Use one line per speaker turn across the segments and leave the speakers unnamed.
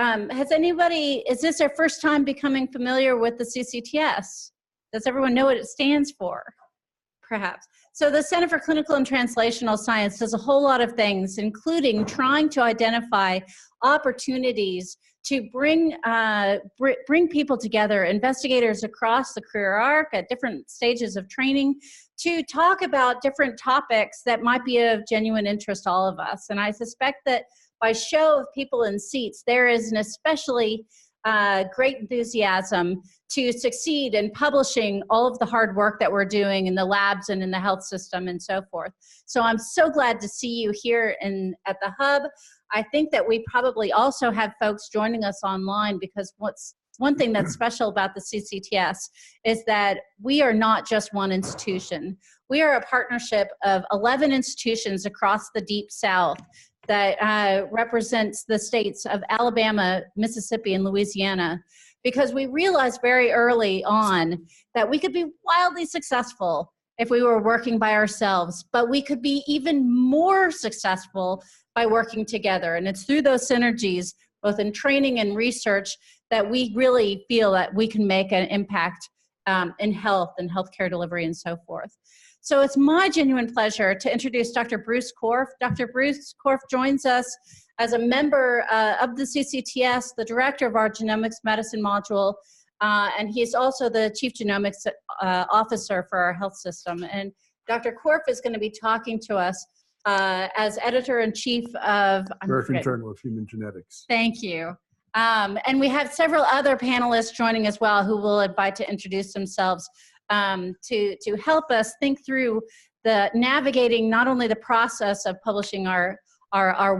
is this their first time becoming familiar with the CCTS? Does everyone know what it stands for? Perhaps. So the Center for Clinical and Translational Science does a whole lot of things, including trying to identify opportunities to bring people together, investigators across the career arc at different stages of training, to talk about different topics that might be of genuine interest to all of us. And I suspect that by show of people in seats, there is an especially great enthusiasm to succeed in publishing all of the hard work that we're doing in the labs and in the health system and so forth. So I'm so glad to see you here at the Hub. I think that we probably also have folks joining us online, because one thing that's special about the CCTS is that we are not just one institution. We are a partnership of 11 institutions across the Deep South that represents the states of Alabama, Mississippi, and Louisiana, because we realized very early on that we could be wildly successful if we were working by ourselves, but we could be even more successful by working together. And it's through those synergies, both in training and research, that we really feel that we can make an impact in health and healthcare delivery and so forth. So it's my genuine pleasure to introduce Dr. Bruce Korf. Dr. Bruce Korf joins us as a member of the CCTS, the director of our genomics medicine module, and he's also the chief genomics officer for our health system. And Dr. Korf is going to be talking to us as editor-in-chief of
American Journal of Human Genetics.
Thank you. And we have several other panelists joining as well who we'll invite to introduce themselves to help us think through the navigating not only the process of publishing our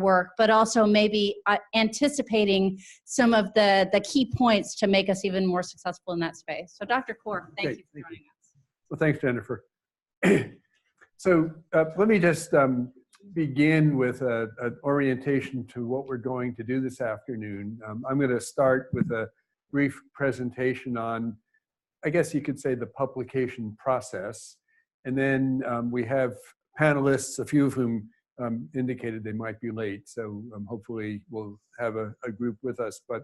work, but also maybe anticipating some of the key points to make us even more successful in that space. So Dr. Korf, thank you for joining us.
Well, thanks, Jennifer. So let me just begin with an orientation to what we're going to do this afternoon. I'm going to start with a brief presentation on, I guess you could say, the publication process. And then we have panelists, a few of whom indicated they might be late. So hopefully we'll have a group with us. But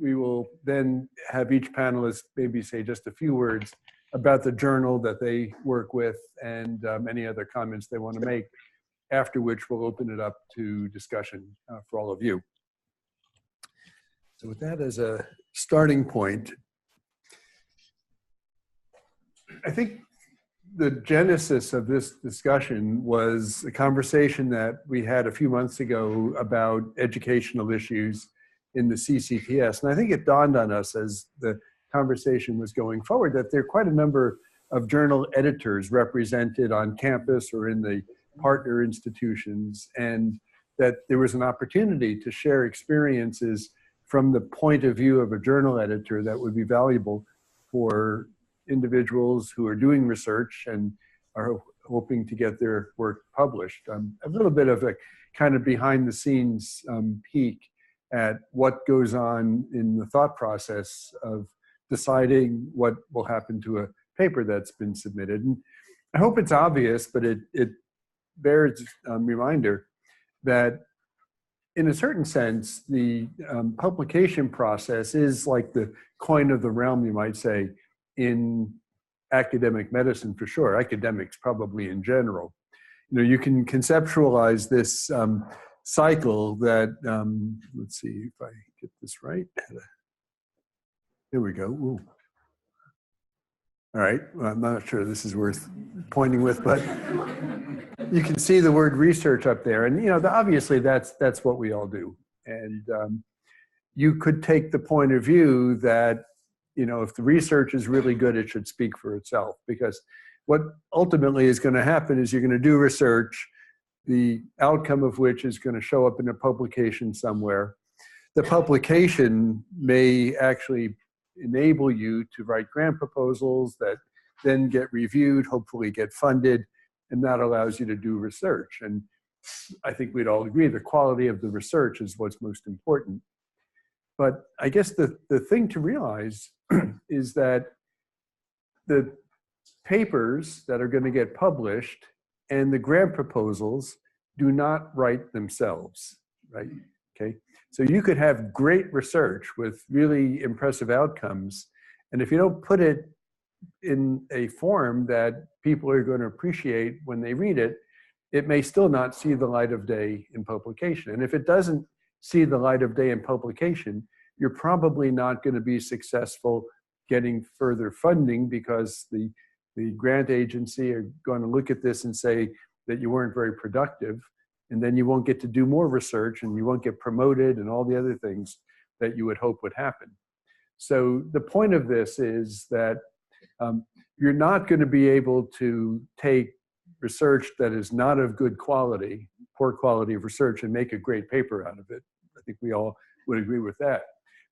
we will then have each panelist maybe say just a few words about the journal that they work with and any other comments they want to make, after which we'll open it up to discussion for all of you. So with that as a starting point, I think the genesis of this discussion was a conversation that we had a few months ago about educational issues in the CCTS. And I think it dawned on us as the conversation was going forward that there are quite a number of journal editors represented on campus or in the partner institutions, and that there was an opportunity to share experiences from the point of view of a journal editor that would be valuable for individuals who are doing research and are hoping to get their work published. A little bit of a kind of behind the scenes peek at what goes on in the thought process of deciding what will happen to a paper that's been submitted. And I hope it's obvious, but it bears reminder that in a certain sense, the publication process is like the coin of the realm, you might say, in academic medicine for sure, academics probably in general. You know, you can conceptualize this cycle that, let's see if I get this right. Here we go. Ooh. All right, well, I'm not sure this is worth pointing with, but you can see the word research up there. And, you know, obviously that's what we all do. And you could take the point of view that, you know, if the research is really good, it should speak for itself, because what ultimately is going to happen is you're going to do research, the outcome of which is going to show up in a publication somewhere. The publication may actually enable you to write grant proposals that then get reviewed, hopefully get funded, and that allows you to do research. And I think we'd all agree the quality of the research is what's most important. But I guess the thing to realize is that the papers that are going to get published and the grant proposals do not write themselves, right? Okay. So you could have great research with really impressive outcomes, and if you don't put it in a form that people are going to appreciate when they read it, it may still not see the light of day in publication. And if it doesn't see the light of day in publication, you're probably not going to be successful getting further funding, because the grant agency are going to look at this and say that you weren't very productive, and then you won't get to do more research, and you won't get promoted, and all the other things that you would hope would happen. So the point of this is that you're not going to be able to take research that is not of good quality, poor quality of research, and make a great paper out of it. I think we all would agree with that.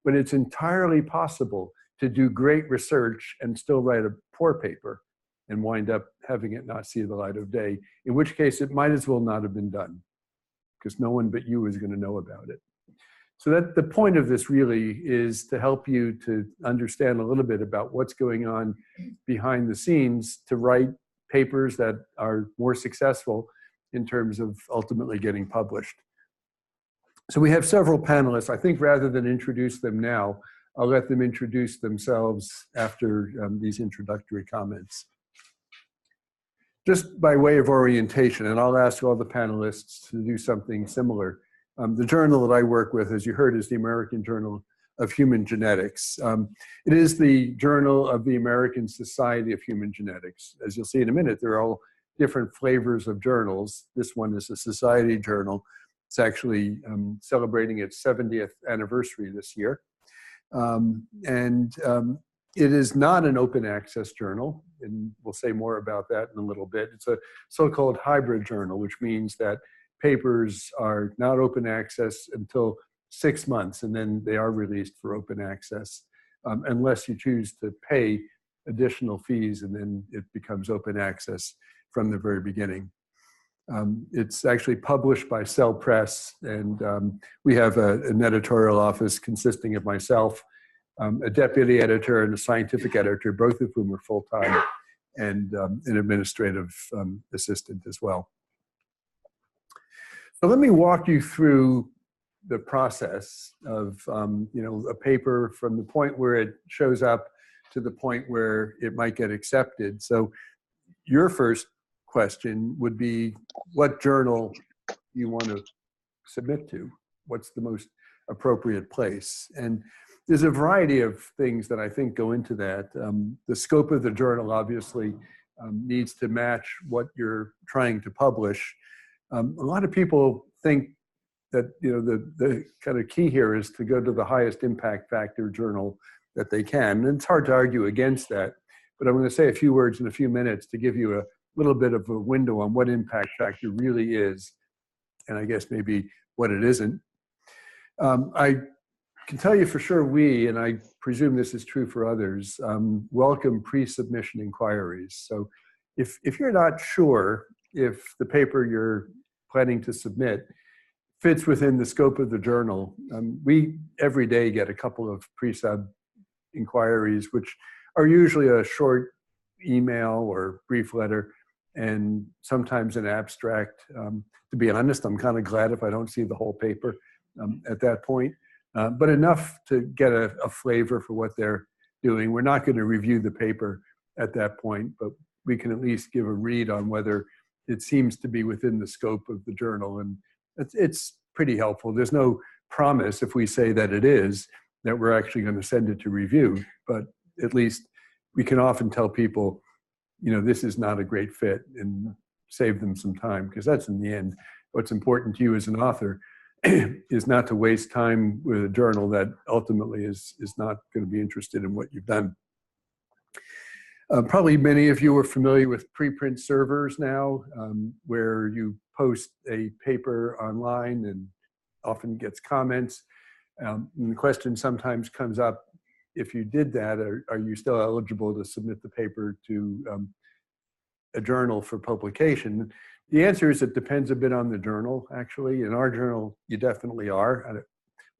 But it's entirely possible to do great research and still write a poor paper and wind up having it not see the light of day, in which case it might as well not have been done, because no one but you is going to know about it. So that the point of this really is to help you to understand a little bit about what's going on behind the scenes to write papers that are more successful in terms of ultimately getting published. So we have several panelists. I think rather than introduce them now, I'll let them introduce themselves after these introductory comments. Just by way of orientation, and I'll ask all the panelists to do something similar. The journal that I work with, as you heard, is the American Journal of Human Genetics. It is the journal of the American Society of Human Genetics. As you'll see in a minute, there are all different flavors of journals. This one is a society journal. It's actually celebrating its 70th anniversary this year. It is not an open access journal, and we'll say more about that in a little bit. It's a so-called hybrid journal, which means that papers are not open access until 6 months, and then they are released for open access, unless you choose to pay additional fees, and then it becomes open access from the very beginning. It's actually published by Cell Press, and we have an editorial office consisting of myself, a deputy editor and a scientific editor, both of whom are full-time, and an administrative assistant as well. So let me walk you through the process of a paper from the point where it shows up to the point where it might get accepted. So your first question would be, what journal do you want to submit to? What's the most appropriate place? And there's a variety of things that I think go into that. The scope of the journal obviously needs to match what you're trying to publish. A lot of people think that the kind of key here is to go to the highest impact factor journal that they can. And it's hard to argue against that, but I'm going to say a few words in a few minutes to give you a little bit of a window on what impact factor really is, and I guess maybe what it isn't. I can tell you for sure and I presume this is true for others, welcome pre-submission inquiries. So if you're not sure if the paper you're planning to submit fits within the scope of the journal, we every day get a couple of pre-sub inquiries, which are usually a short email or brief letter, and sometimes an abstract. To be honest, I'm kind of glad if I don't see the whole paper at that point, but enough to get a flavor for what they're doing. We're not going to review the paper at that point, but we can at least give a read on whether it seems to be within the scope of the journal, and it's pretty helpful. There's no promise if we say that it is, that we're actually going to send it to review, but at least we can often tell people, this is not a great fit, and save them some time, because that's in the end what's important to you as an author is not to waste time with a journal that ultimately is not going to be interested in what you've done. Probably many of you are familiar with preprint servers now, where you post a paper online and often gets comments. And the question sometimes comes up, if you did that, are you still eligible to submit the paper to a journal for publication? The answer is it depends a bit on the journal, actually. In our journal, you definitely are.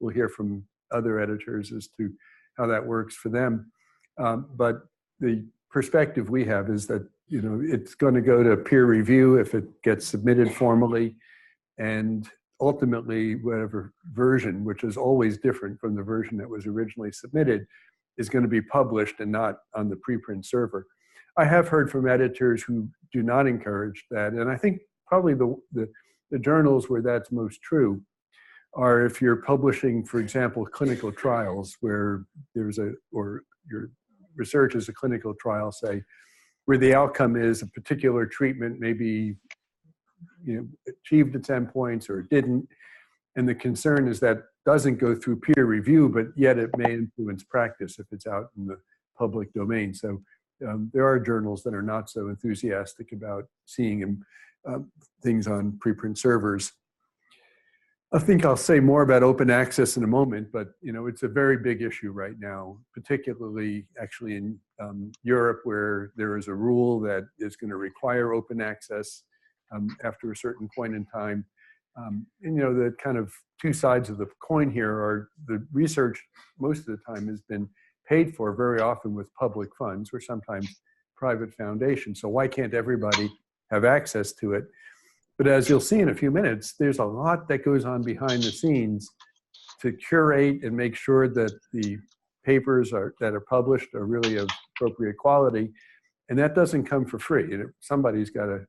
We'll hear from other editors as to how that works for them. But the perspective we have is that it's going to go to peer review if it gets submitted formally, and ultimately whatever version, which is always different from the version that was originally submitted, is going to be published and not on the preprint server. I have heard from editors who do not encourage that, and I think probably the journals where that's most true are if you're publishing, for example, clinical trials where or your research is a clinical trial, say, where the outcome is a particular treatment maybe achieved its endpoints or it didn't, and the concern is that doesn't go through peer review, but yet it may influence practice if it's out in the public domain. So there are journals that are not so enthusiastic about seeing things on preprint servers. I think I'll say more about open access in a moment, but it's a very big issue right now, particularly actually in Europe, where there is a rule that is going to require open access after a certain point in time. And the kind of two sides of the coin here are the research most of the time has been paid for very often with public funds or sometimes private foundations. So why can't everybody have access to it? But as you'll see in a few minutes, there's a lot that goes on behind the scenes to curate and make sure that the papers that are published are really of appropriate quality. And that doesn't come for free. Somebody's got to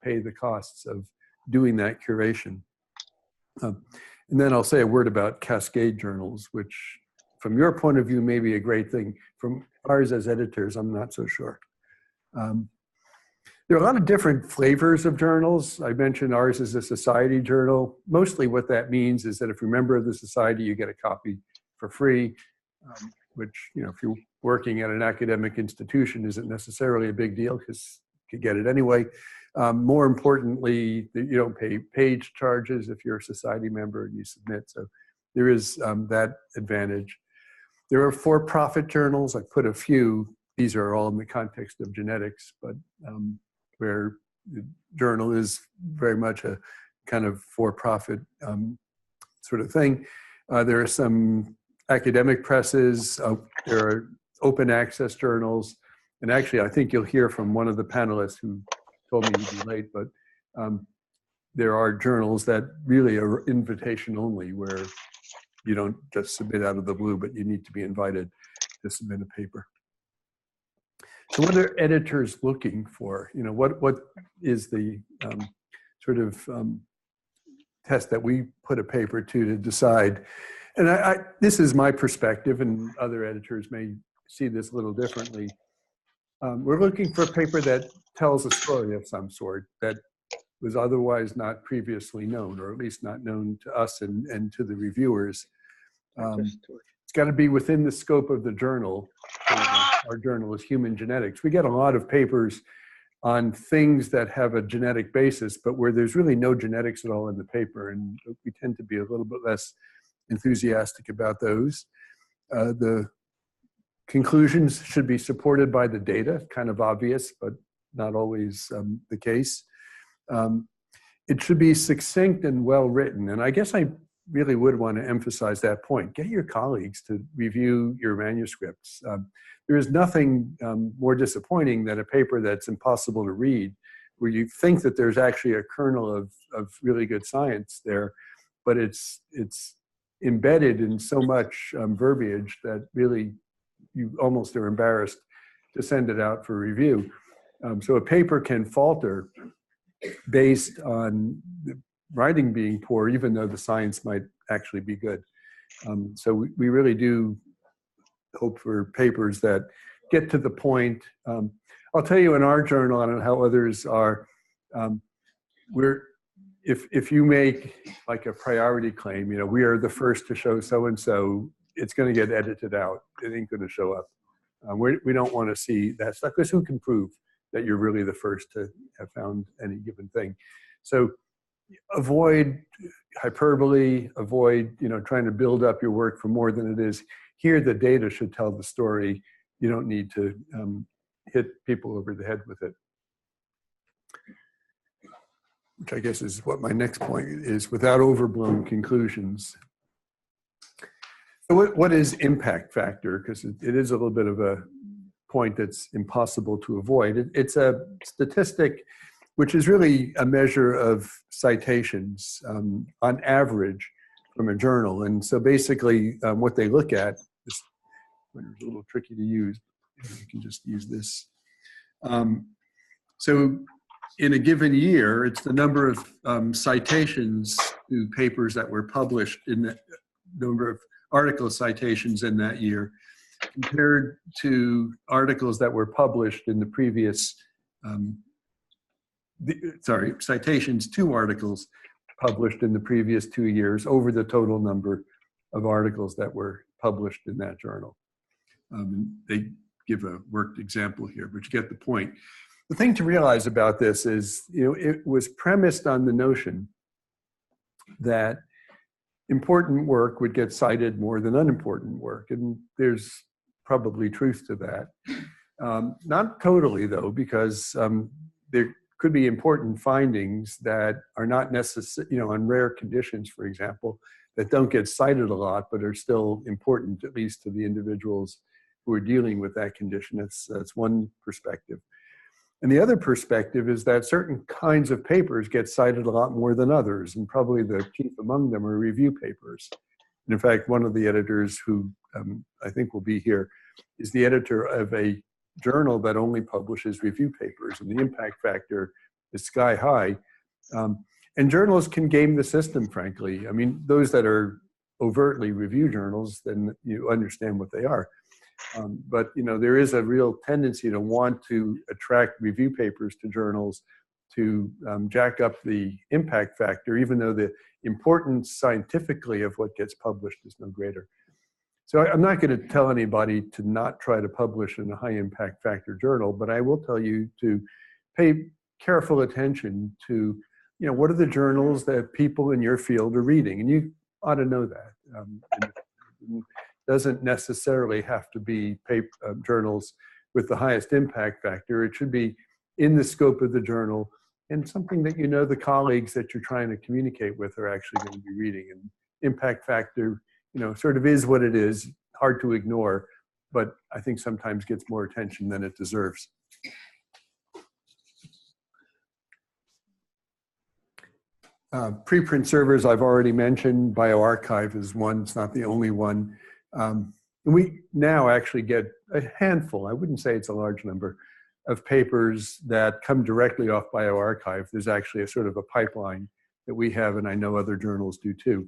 pay the costs of doing that curation. And then I'll say a word about Cascade journals, which from your point of view may be a great thing. From ours as editors, I'm not so sure. There are a lot of different flavors of journals. I mentioned ours is a society journal. Mostly what that means is that if you're a member of the society, you get a copy for free, which, if you're working at an academic institution isn't necessarily a big deal because you get it anyway. More importantly, you don't pay page charges if you're a society member and you submit. So there is that advantage. There are for-profit journals. I put a few. These are all in the context of genetics, but where the journal is very much a kind of for-profit sort of thing. There are some academic presses. There are open access journals. And actually, I think you'll hear from one of the panelists who told me to be late, but there are journals that really are invitation only, where you don't just submit out of the blue, but you need to be invited to submit a paper. So what are editors looking for? What is the sort of test that we put a paper to decide? And this is my perspective, and other editors may see this a little differently. We're looking for a paper that tells a story of some sort that was otherwise not previously known, or at least not known to us and to the reviewers. It's got to be within the scope of the journal. Our journal is Human Genetics. We get a lot of papers on things that have a genetic basis, but where there's really no genetics at all in the paper, and we tend to be a little bit less enthusiastic about those. The conclusions should be supported by the data, kind of obvious, but not always the case. It should be succinct and well written, and I guess I really would want to emphasize that point. Get your colleagues to review your manuscripts. There is nothing more disappointing than a paper that's impossible to read, where you think that there's actually a kernel of really good science there, but it's embedded in so much verbiage that really you almost are embarrassed to send it out for review. So a paper can falter based on the writing being poor, even though the science might actually be good. So we really do hope for papers that get to the point. I'll tell you in our journal, I don't know how others are, if you make like a priority claim, we are the first to show so-and-so, it's going to get edited out. It ain't going to show up. We don't want to see that stuff, because who can prove that you're really the first to have found any given thing? So avoid hyperbole, avoid trying to build up your work for more than it is. Here, the data should tell the story. You don't need to hit people over the head with it. Which I guess is what my next point is, without overblown conclusions. So what is impact factor? Because it is a little bit of a point that's impossible to avoid. It's a statistic which is really a measure of citations on average from a journal. And so basically what they look at, this pointer's a little tricky to use. You can just use this. So in a given year, it's the number of citations to papers that were published in the number of article citations in that year compared to articles that were published in the previous, citations to articles published in the previous 2 years over the total number of articles that were published in that journal. They give a worked example here, but you get the point. The thing to realize about this is, it was premised on the notion that important work would get cited more than unimportant work, and there's probably truth to that. Not totally, though, because there could be important findings that are not necessary, on rare conditions, for example, that don't get cited a lot, but are still important, at least to the individuals who are dealing with that condition. That's one perspective. And the other perspective is that certain kinds of papers get cited a lot more than others, and probably the chief among them are review papers. And in fact, one of the editors who I think will be here is the editor of a journal that only publishes review papers, and the impact factor is sky high. And journals can game the system, frankly. I mean, those that are overtly review journals, then you understand what they are. But there is a real tendency to want to attract review papers to journals to jack up the impact factor, even though the importance scientifically of what gets published is no greater. So I'm not going to tell anybody to not try to publish in a high impact factor journal, but I will tell you to pay careful attention to, what are the journals that people in your field are reading, and you ought to know that. It doesn't necessarily have to be journals with the highest impact factor. It should be in the scope of the journal and something that the colleagues that you're trying to communicate with are actually going to be reading. And impact factor, sort of is what it is, hard to ignore, but I think sometimes gets more attention than it deserves. Preprint servers, I've already mentioned. BioRxiv is one, it's not the only one. We now actually get a handful, I wouldn't say it's a large number, of papers that come directly off BioRxiv. There's actually a sort of a pipeline that we have, and I know other journals do too.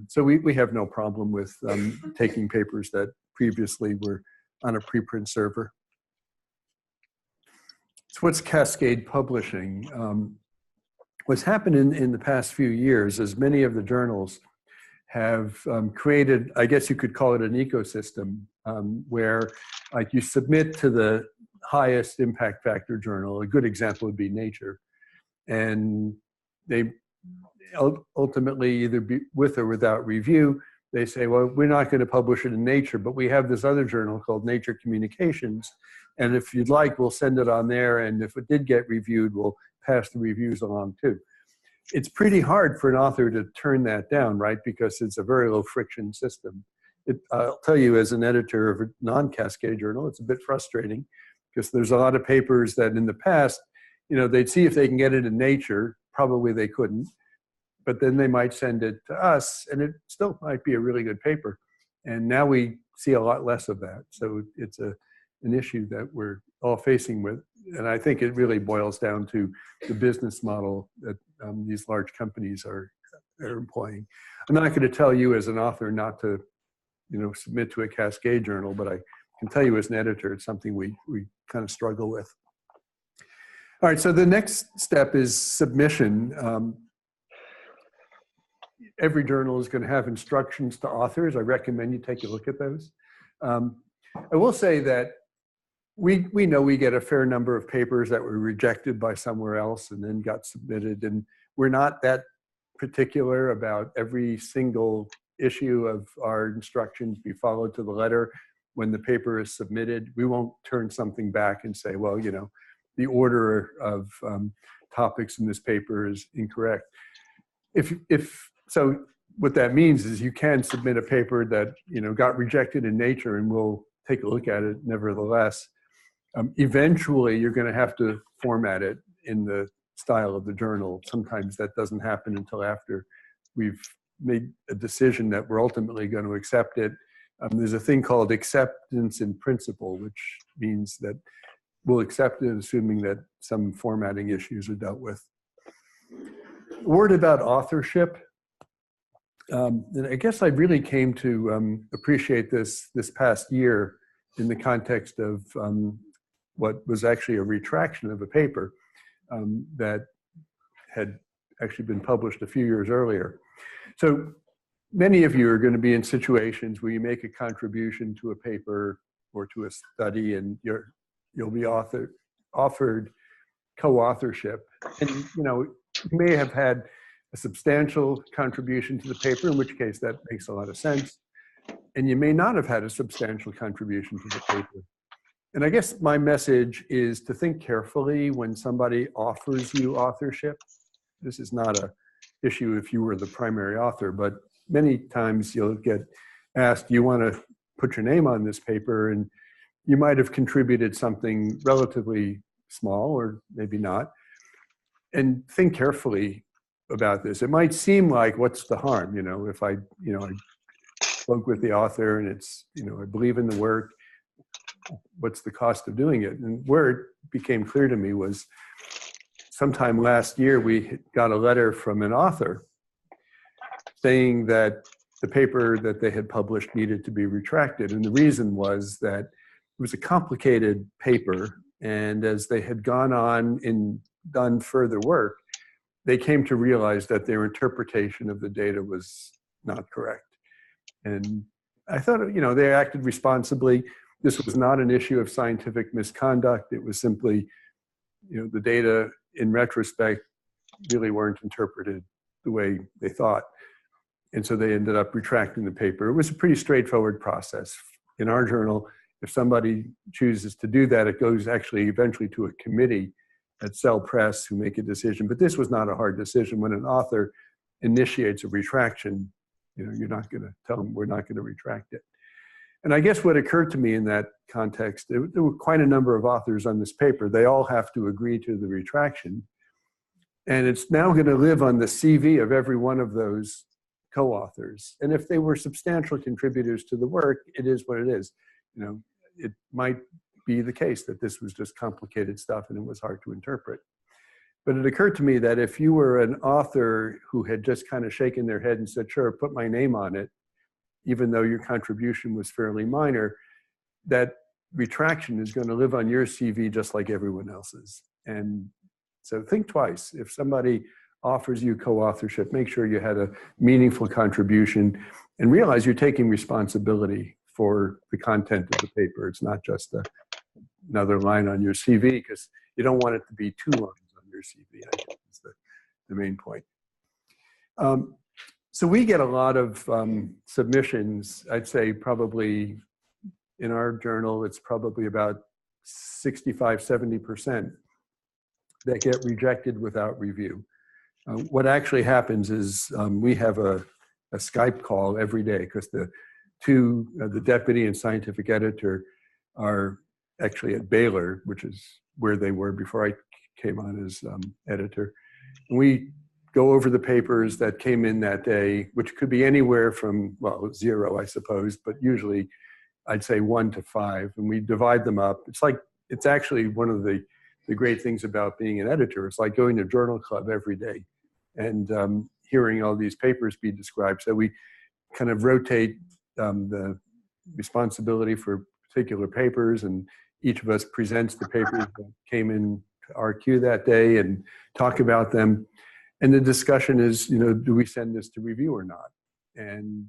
So we have no problem with taking papers that previously were on a preprint server. So what's Cascade Publishing? What's happened in the past few years is many of the journals have created, I guess you could call it an ecosystem, where like you submit to the highest impact factor journal. A good example would be Nature. And they ultimately, either with or without review, they say, well, we're not going to publish it in Nature, but we have this other journal called Nature Communications. And if you'd like, we'll send it on there. And if it did get reviewed, we'll pass the reviews along too. It's pretty hard for an author to turn that down, right? Because it's a very low friction system. I'll tell you, as an editor of a non-Cascade journal, it's a bit frustrating because there's a lot of papers that in the past, they'd see if they can get it in Nature. Probably they couldn't, but then they might send it to us and it still might be a really good paper. And now we see a lot less of that. So it's an issue that we're all facing with. And I think it really boils down to the business model that these large companies are employing. I'm not going to tell you as an author not to, submit to a Cascade journal, but I can tell you as an editor, it's something we kind of struggle with. All right, so the next step is submission. Every journal is going to have instructions to authors. I recommend you take a look at those. I will say that we know we get a fair number of papers that were rejected by somewhere else and then got submitted, and we're not that particular about every single issue of our instructions be followed to the letter when the paper is submitted. We won't turn something back and say, well, the order of topics in this paper is incorrect. So what that means is you can submit a paper that got rejected in Nature, and we'll take a look at it nevertheless. Eventually, you're going to have to format it in the style of the journal. Sometimes that doesn't happen until after we've made a decision that we're ultimately going to accept it. There's a thing called acceptance in principle, which means that we'll accept it assuming that some formatting issues are dealt with. A word about authorship. And I guess I really came to appreciate this past year in the context of what was actually a retraction of a paper that had actually been published a few years earlier. So many of you are going to be in situations where you make a contribution to a paper or to a study, and you'll be offered co-authorship. And you may have had a substantial contribution to the paper, in which case that makes a lot of sense. And you may not have had a substantial contribution to the paper. And I guess my message is to think carefully when somebody offers you authorship. This is not an issue if you were the primary author, but many times you'll get asked, you want to put your name on this paper, and you might have contributed something relatively small or maybe not. And think carefully about this. It might seem like, what's the harm? If I spoke with the author and it's, I believe in the work, what's the cost of doing it? And where it became clear to me was sometime last year, we got a letter from an author saying that the paper that they had published needed to be retracted. And the reason was that it was a complicated paper. And as they had gone on and done further work, they came to realize that their interpretation of the data was not correct. And I thought, they acted responsibly. This was not an issue of scientific misconduct. It was simply, the data in retrospect really weren't interpreted the way they thought. And so they ended up retracting the paper. It was a pretty straightforward process. In our journal, if somebody chooses to do that, it goes actually eventually to a committee at Cell Press who make a decision. But this was not a hard decision. When an author initiates a retraction, you're not going to tell them we're not going to retract it. And I guess what occurred to me in that context, there were quite a number of authors on this paper. They all have to agree to the retraction. And it's now going to live on the CV of every one of those co-authors. And if they were substantial contributors to the work, it is what it is. It might be the case that this was just complicated stuff and it was hard to interpret. But it occurred to me that if you were an author who had just kind of shaken their head and said, sure, put my name on it, even though your contribution was fairly minor, that retraction is going to live on your CV just like everyone else's. And so think twice. If somebody offers you co-authorship, make sure you had a meaningful contribution and realize you're taking responsibility for the content of the paper. It's not just another line on your CV, because you don't want it to be 2 lines on your CV, I think is the main point. So we get a lot of submissions. I'd say probably in our journal, it's probably about 65, 70% that get rejected without review. What actually happens is we have a Skype call every day, because the deputy and scientific editor are actually at Baylor, which is where they were before I came on as editor. And we go over the papers that came in that day, which could be anywhere from, 0, I suppose, but usually I'd say 1 to 5, and we divide them up. It's actually one of the great things about being an editor. It's like going to journal club every day and hearing all these papers be described. So we kind of rotate the responsibility for particular papers, and each of us presents the papers that came in to our queue that day and talk about them. And the discussion is, do we send this to review or not? And,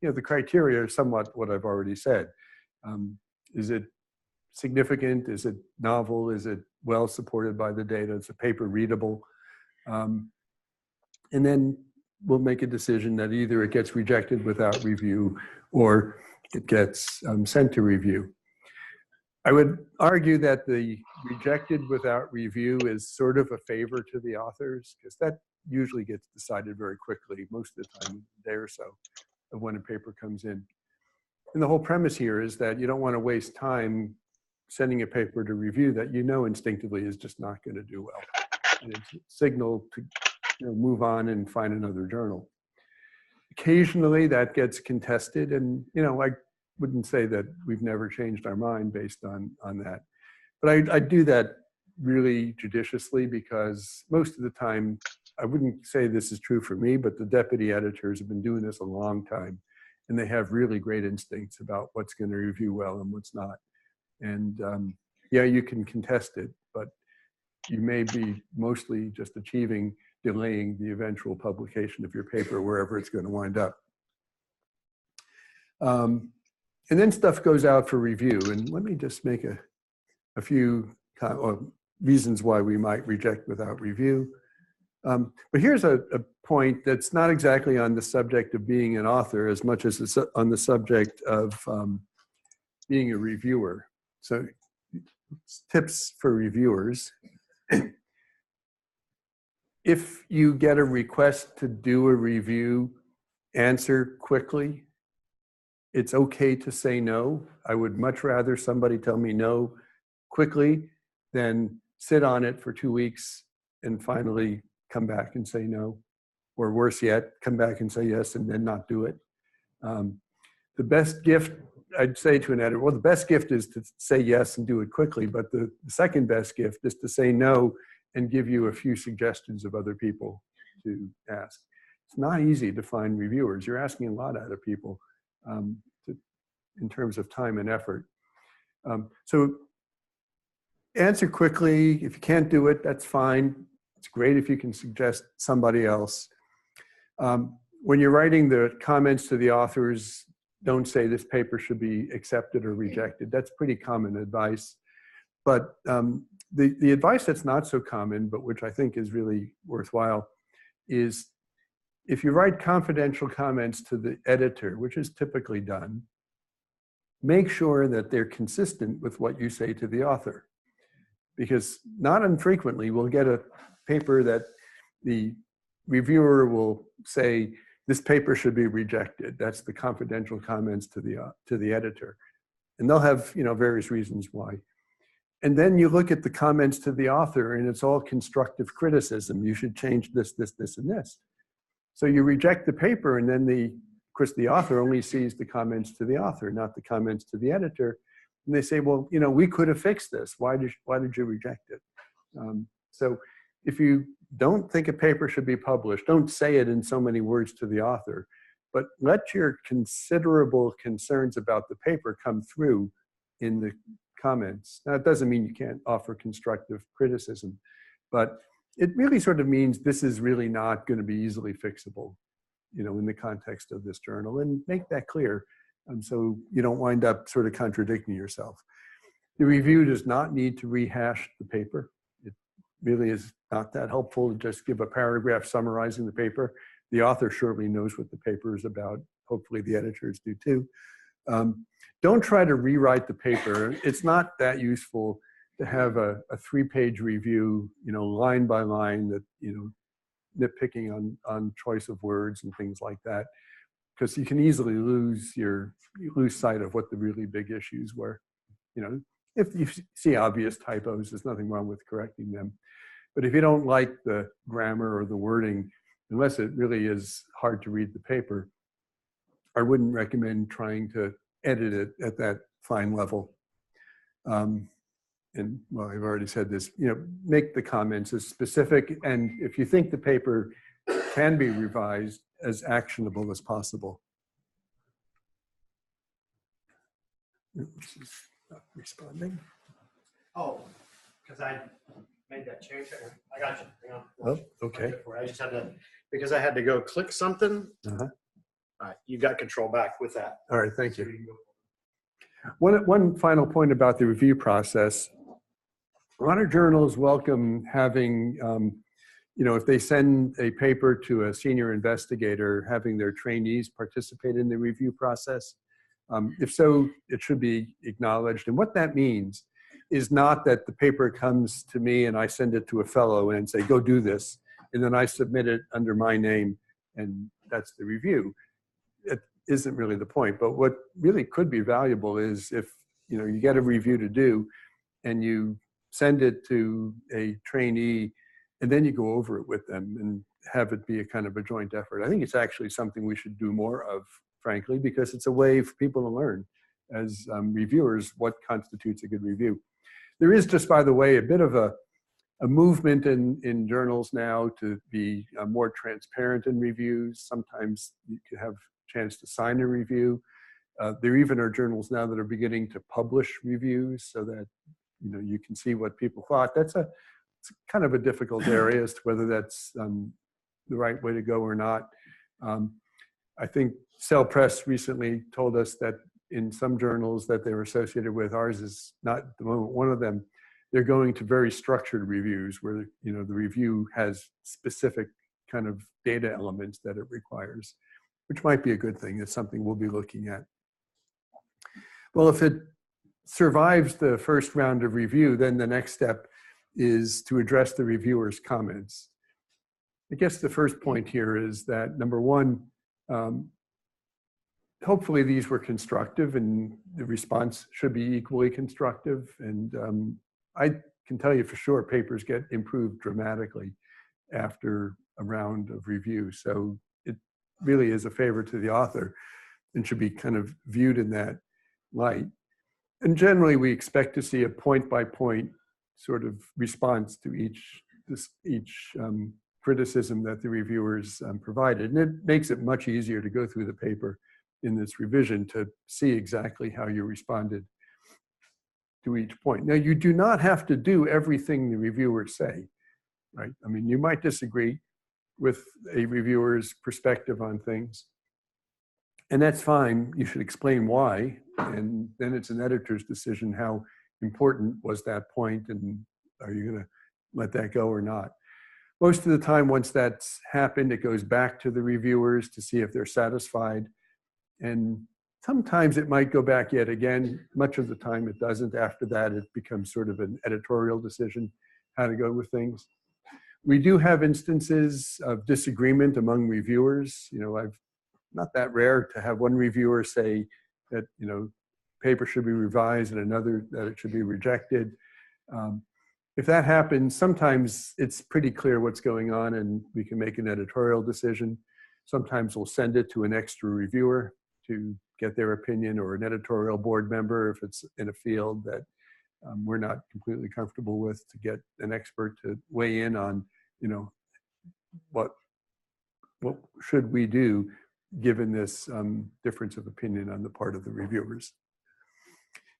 the criteria are somewhat what I've already said. Is it significant? Is it novel? Is it well supported by the data? Is the paper readable? And then we'll make a decision that either it gets rejected without review or it gets sent to review. I would argue that the rejected without review is sort of a favor to the authors, because that usually gets decided very quickly, most of the time, a day or so of when a paper comes in. And the whole premise here is that you don't want to waste time sending a paper to review that instinctively is just not going to do well. and it's a signal to move on and find another journal. Occasionally that gets contested, and I wouldn't say that we've never changed our mind based on that. But I do that really judiciously, because most of the time, I wouldn't say this is true for me, but the deputy editors have been doing this a long time, and they have really great instincts about what's going to review well and what's not. And yeah, you can contest it, but you may be mostly just delaying the eventual publication of your paper wherever it's going to wind up. And then stuff goes out for review. And let me just make a few reasons why we might reject without review. But here's a point that's not exactly on the subject of being an author as much as it's on the subject of being a reviewer. So tips for reviewers. If you get a request to do a review, answer quickly. It's okay to say no. I would much rather somebody tell me no quickly than sit on it for 2 weeks and finally come back and say no. Or worse yet, come back and say yes and then not do it. The best gift, I'd say to an editor, well, the best gift is to say yes and do it quickly, but the second best gift is to say no and give you a few suggestions of other people to ask. It's not easy to find reviewers. You're asking a lot out of people in terms of time and effort. So answer quickly. If you can't do it, that's fine. It's great if you can suggest somebody else. When you're writing the comments to the authors, don't say this paper should be accepted or rejected. That's pretty common advice. But the advice that's not so common, but which I think is really worthwhile, is if you write confidential comments to the editor, which is typically done, make sure that they're consistent with what you say to the author. Because not infrequently, we'll get a paper that the reviewer will say, this paper should be rejected. That's the confidential comments to the editor. And they'll have various reasons why. And then you look at the comments to the author, and it's all constructive criticism. You should change this, this, this, and this. So you reject the paper, and then of course, the author only sees the comments to the author, not the comments to the editor. And they say, well, we could have fixed this. Why did you reject it? So if you don't think a paper should be published, don't say it in so many words to the author, but let your considerable concerns about the paper come through in the comments. Now, it doesn't mean you can't offer constructive criticism, but it really sort of means this is really not going to be easily fixable, in the context of this journal, and make that clear. So you don't wind up sort of contradicting yourself. The review does not need to rehash the paper. It really is not that helpful to just give a paragraph summarizing the paper. The author surely knows what the paper is about. Hopefully the editors do too. Don't try to rewrite the paper. It's not that useful to have a 3-page review, line by line, that, nitpicking on choice of words and things like that, because you can easily lose sight of what the really big issues were. If you see obvious typos, there's nothing wrong with correcting them. But if you don't like the grammar or the wording, unless it really is hard to read the paper, I wouldn't recommend trying to edit it at that fine level. And well, I've already said this, make the comments as specific, and if you think the paper can be revised, as actionable as possible. She's not responding.
Oh, because I made that change. I got you. Hang on.
Oh, okay.
I just had to, because I had to go click something.
Uh-huh.
All right, you got control back with that.
All right, thank you. One final point about the review process. A lot of journals welcome having, if they send a paper to a senior investigator, having their trainees participate in the review process. If so, it should be acknowledged. And what that means is not that the paper comes to me and I send it to a fellow and say, go do this, and then I submit it under my name, and that's the review. It isn't really the point. But what really could be valuable is if you get a review to do and you send it to a trainee and then you go over it with them and have it be a kind of a joint effort. I think it's actually something we should do more of, frankly, because it's a way for people to learn as reviewers what constitutes a good review. There is, just by the way, a bit of a movement in journals now to be more transparent in reviews. Sometimes you can have a chance to sign a review. There even are journals now that are beginning to publish reviews so that you can see what people thought. It's kind of a difficult area as to whether that's the right way to go or not. I think Cell Press recently told us that in some journals that they were associated with, ours is not at the moment one of them, they're going to very structured reviews where the review has specific kind of data elements that it requires, which might be a good thing. It's something we'll be looking at. Well, if it survives the first round of review, then the next step is to address the reviewer's comments. I guess the first point here is that, number one, hopefully these were constructive and the response should be equally constructive. And I can tell you for sure papers get improved dramatically after a round of review. So it really is a favor to the author and should be kind of viewed in that light. And generally we expect to see a point-by-point sort of response to each criticism that the reviewers provided. And it makes it much easier to go through the paper in this revision to see exactly how you responded to each point. Now, you do not have to do everything the reviewers say, right? I mean, you might disagree with a reviewer's perspective on things, and that's fine. You should explain why, and then it's an editor's decision how important was that point, and are you going to let that go or not? Most of the time, once that's happened, it goes back to the reviewers to see if they're satisfied. And sometimes it might go back yet again. Much of the time it doesn't. After that, it becomes sort of an editorial decision how to go with things. We do have instances of disagreement among reviewers. I've not that rare to have one reviewer say that, paper should be revised and another that it should be rejected. If that happens, sometimes it's pretty clear what's going on and we can make an editorial decision. Sometimes we'll send it to an extra reviewer to get their opinion, or an editorial board member if it's in a field that we're not completely comfortable with, to get an expert to weigh in on, what should we do given this difference of opinion on the part of the reviewers.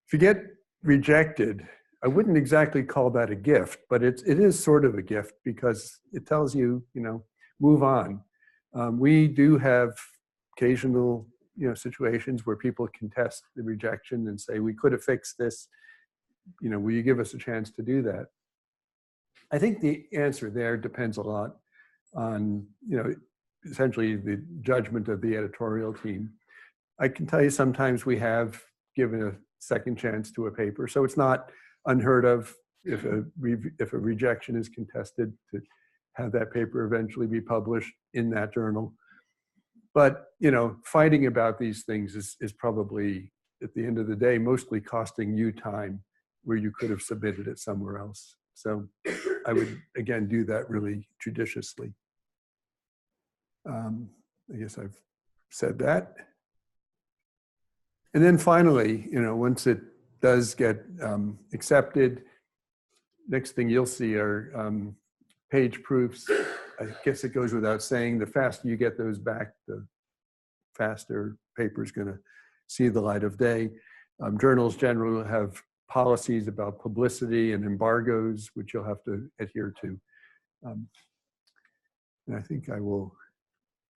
If you get rejected, I wouldn't exactly call that a gift, but it is sort of a gift because it tells you, move on. We do have occasional situations where people contest the rejection and say, we could have fixed this, will you give us a chance to do that? I think the answer there depends a lot on, essentially the judgment of the editorial team. I can tell you sometimes we have given a second chance to a paper, so it's not unheard of if a rejection is contested to have that paper eventually be published in that journal. But, fighting about these things is probably, at the end of the day, mostly costing you time where you could have submitted it somewhere else. So I would, again, do that really judiciously. I guess I've said that. And then finally, once it does get accepted, next thing you'll see are page proofs. I guess it goes without saying, the faster you get those back, the faster paper's going to see the light of day. Journals generally have policies about publicity and embargoes, which you'll have to adhere to. And I think I will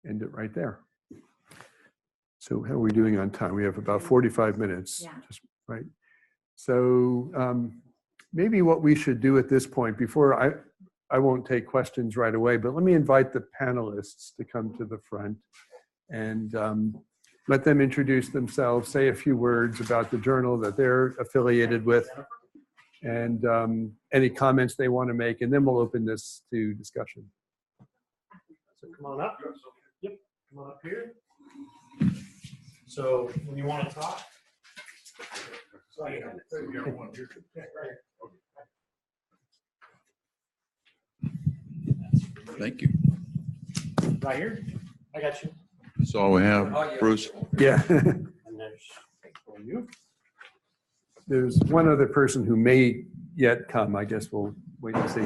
end it right there. So how are we doing on time? We have about 45 minutes.
Yeah.
Just right. So maybe what we should do at this point, before I won't take questions right away, but let me invite the panelists to come to the front and let them introduce themselves, say a few words about the journal that they're affiliated with, and any comments they want to make, and then we'll open this to discussion.
So come on up. Yep, come on up here. So when you want to talk. So I got one here. Yeah, right.
Thank you.
Right here. I got you.
That's all we have, Bruce.
Yeah.
And there's for you.
There's one other person who may yet come. I guess we'll wait and see.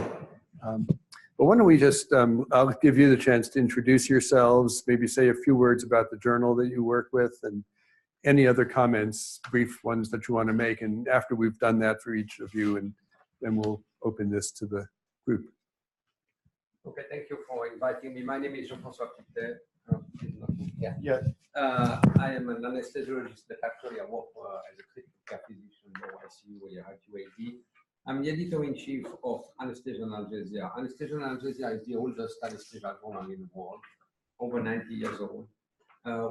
But why don't we just, I'll give you the chance to introduce yourselves, maybe say a few words about the journal that you work with, and any other comments, brief ones that you want to make. And after we've done that for each of you, and then we'll open this to the group.
Okay, thank you for inviting me. My name is Jean-François Pité.
Yeah.
I am an anesthesiologist at Factory. I work as a critical care physician in ICU or IQAD. I'm the editor-in-chief of Anesthesia and Analgesia. Anesthesia and Analgesia is the oldest anesthesia journal in the world, over 90 years old.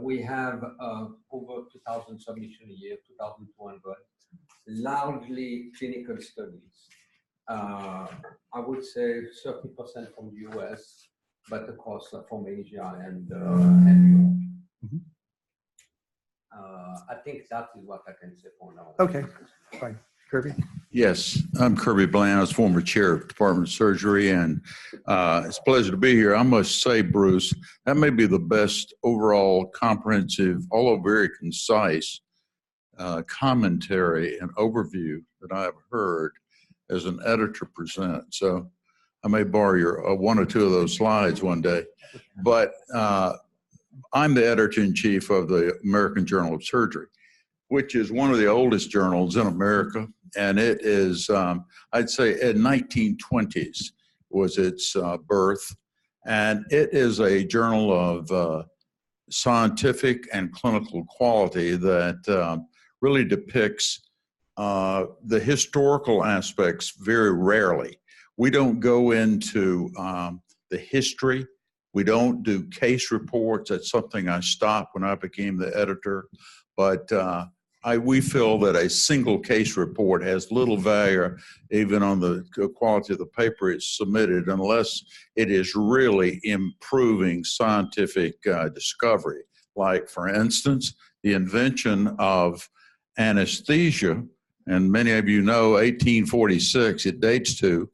We have over 2,000 submissions a year, 2,200, largely clinical studies. I would say 30% from the US, but of course from Asia and Europe.
Mhm.
I think that is what I can say for now.
Okay, fine. Kirby?
Yes, I'm Kirby Bland. I was former chair of the Department of Surgery, and it's a pleasure to be here. I must say, Bruce, that may be the best overall comprehensive, although very concise, commentary and overview that I have heard as an editor present. So I may borrow your one or two of those slides one day. But I'm the editor-in-chief of the American Journal of Surgery, which is one of the oldest journals in America. And it is, I'd say, in 1920s was its birth. And it is a journal of scientific and clinical quality that really depicts the historical aspects very rarely. We don't go into the history. We don't do case reports. That's something I stopped when I became the editor. But we feel that a single case report has little value even on the quality of the paper it's submitted unless it is really improving scientific discovery. Like, for instance, the invention of anesthesia, and many of you know 1846 it dates to,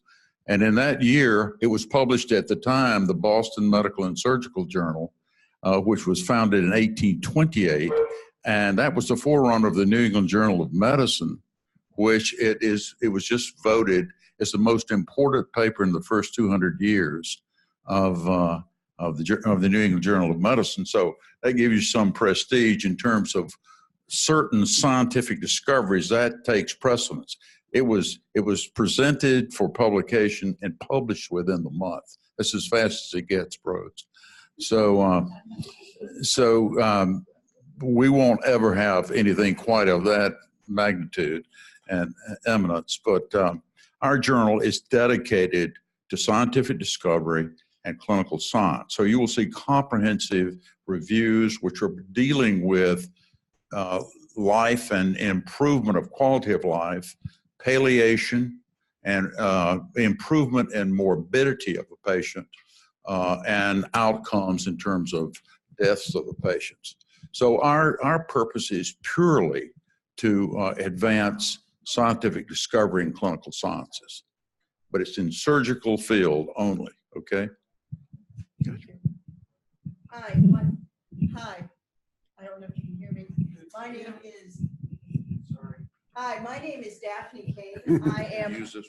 and in that year it was published at the time the Boston Medical and Surgical Journal, which was founded in 1828. And that was the forerunner of the New England Journal of Medicine, which it was just voted as the most important paper in the first 200 years of the New England Journal of Medicine. So that gives you some prestige in terms of certain scientific discoveries. That takes precedence. It was presented for publication and published within the month. That's as fast as it gets, bros. So we won't ever have anything quite of that magnitude and eminence, but our journal is dedicated to scientific discovery and clinical science. So you will see comprehensive reviews which are dealing with life and improvement of quality of life, palliation, and improvement in morbidity of the patient, and outcomes in terms of deaths of the patients. So our purpose is purely to advance scientific discovery in clinical sciences, but it's in surgical field only, okay?
Hi. Hi. I don't know if you can hear me. My name is, hi, my name is Daphne Kane. I am,
Use this.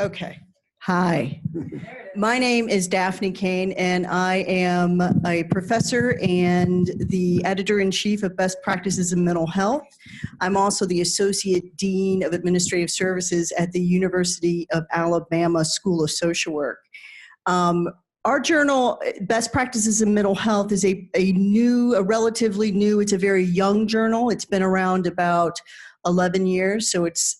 okay. Hi. My name is Daphne Kane, and I am a professor and the editor-in-chief of Best Practices in Mental Health. I'm also the Associate Dean of Administrative Services at the University of Alabama School of Social Work. Our journal, Best Practices in Mental Health, is a relatively new, it's a very young journal. It's been around about 11 years, so it's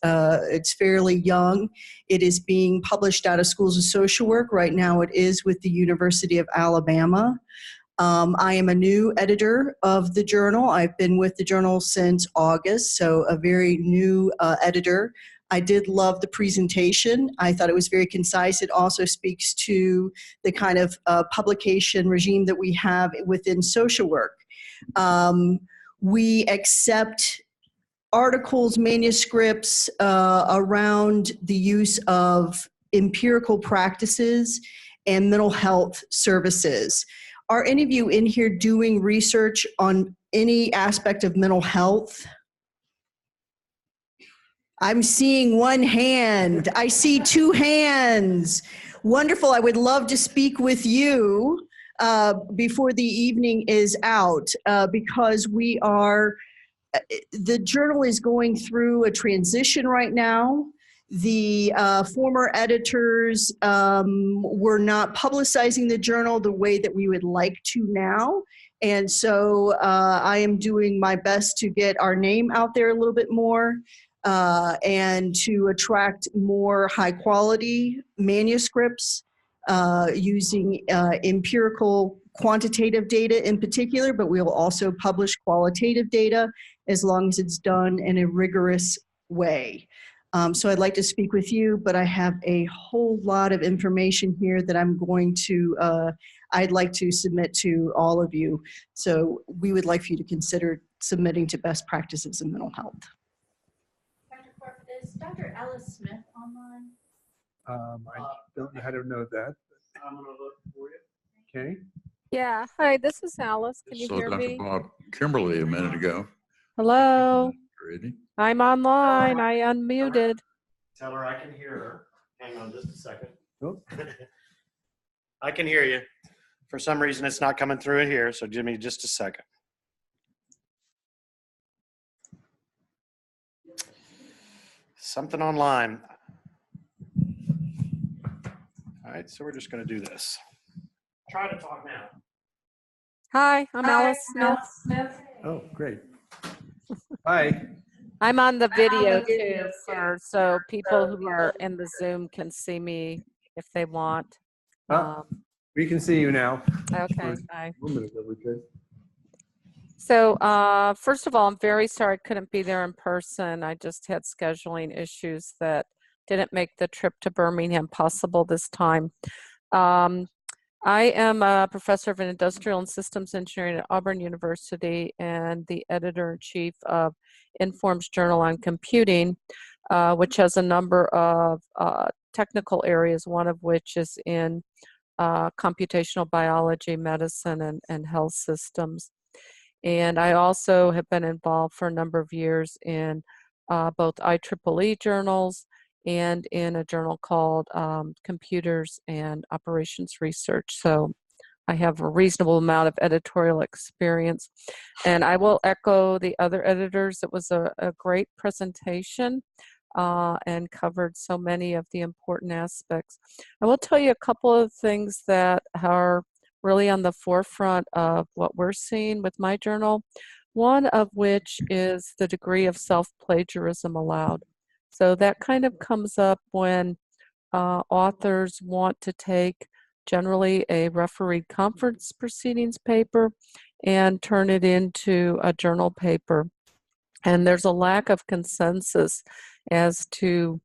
fairly young. It is being published out of Schools of Social Work. Right now it is with the University of Alabama. I am a new editor of the journal. I've been with the journal since August, so a very new editor. I did love the presentation. I thought it was very concise. It also speaks to the kind of publication regime that we have within social work. We accept articles, manuscripts around the use of empirical practices and mental health services. Are any of you in here doing research on any aspect of mental health? I'm seeing one hand. I see two hands. Wonderful. I would love to speak with you before the evening is out because the journal is going through a transition right now. The former editors were not publicizing the journal the way that we would like to now. And so I am doing my best to get our name out there a little bit more and to attract more high quality manuscripts using empirical quantitative data in particular, but we will also publish qualitative data as long as it's done in a rigorous way. So I'd like to speak with you, but I have a whole lot of information here that I'd like to submit to all of you. So we would like for you to consider submitting to Best Practices in Mental Health.
Dr. Korf, is Dr. Alice Smith online?
I don't know how to know that.
I'm gonna look for you.
Okay.
Yeah. Hi, this is Alice. Can you
So
hear
Dr.
me?
Bob Kimberly a minute ago.
Hello.
Ready?
I'm online. I unmuted.
Tell her I can hear her. Hang on just a second.
Oh.
I can hear you. For some reason, it's not coming through in here, so give me just a second. Something online. All right, so we're just going to do this. Try to talk now.
Hi, I'm Alice Smith.
Oh, great. Hi.
I'm on the video too, so people who are in the Zoom can see me if they want.
We can see you now.
Okay, bye.
A minute ago we could.
So first of all, I'm very sorry I couldn't be there in person. I just had scheduling issues that didn't make the trip to Birmingham possible this time. I am a professor of industrial and systems engineering at Auburn University and the editor-in-chief of Inform's Journal on Computing, which has a number of technical areas, one of which is in computational biology, medicine, and health systems. And I also have been involved for a number of years in both IEEE journals and in a journal called Computers and Operations Research. So I have a reasonable amount of editorial experience. And I will echo the other editors. It was a great presentation and covered so many of the important aspects. I will tell you a couple of things that are really on the forefront of what we're seeing with my journal, one of which is the degree of self-plagiarism allowed. So that kind of comes up when authors want to take generally a refereed conference proceedings paper and turn it into a journal paper. And there's a lack of consensus as to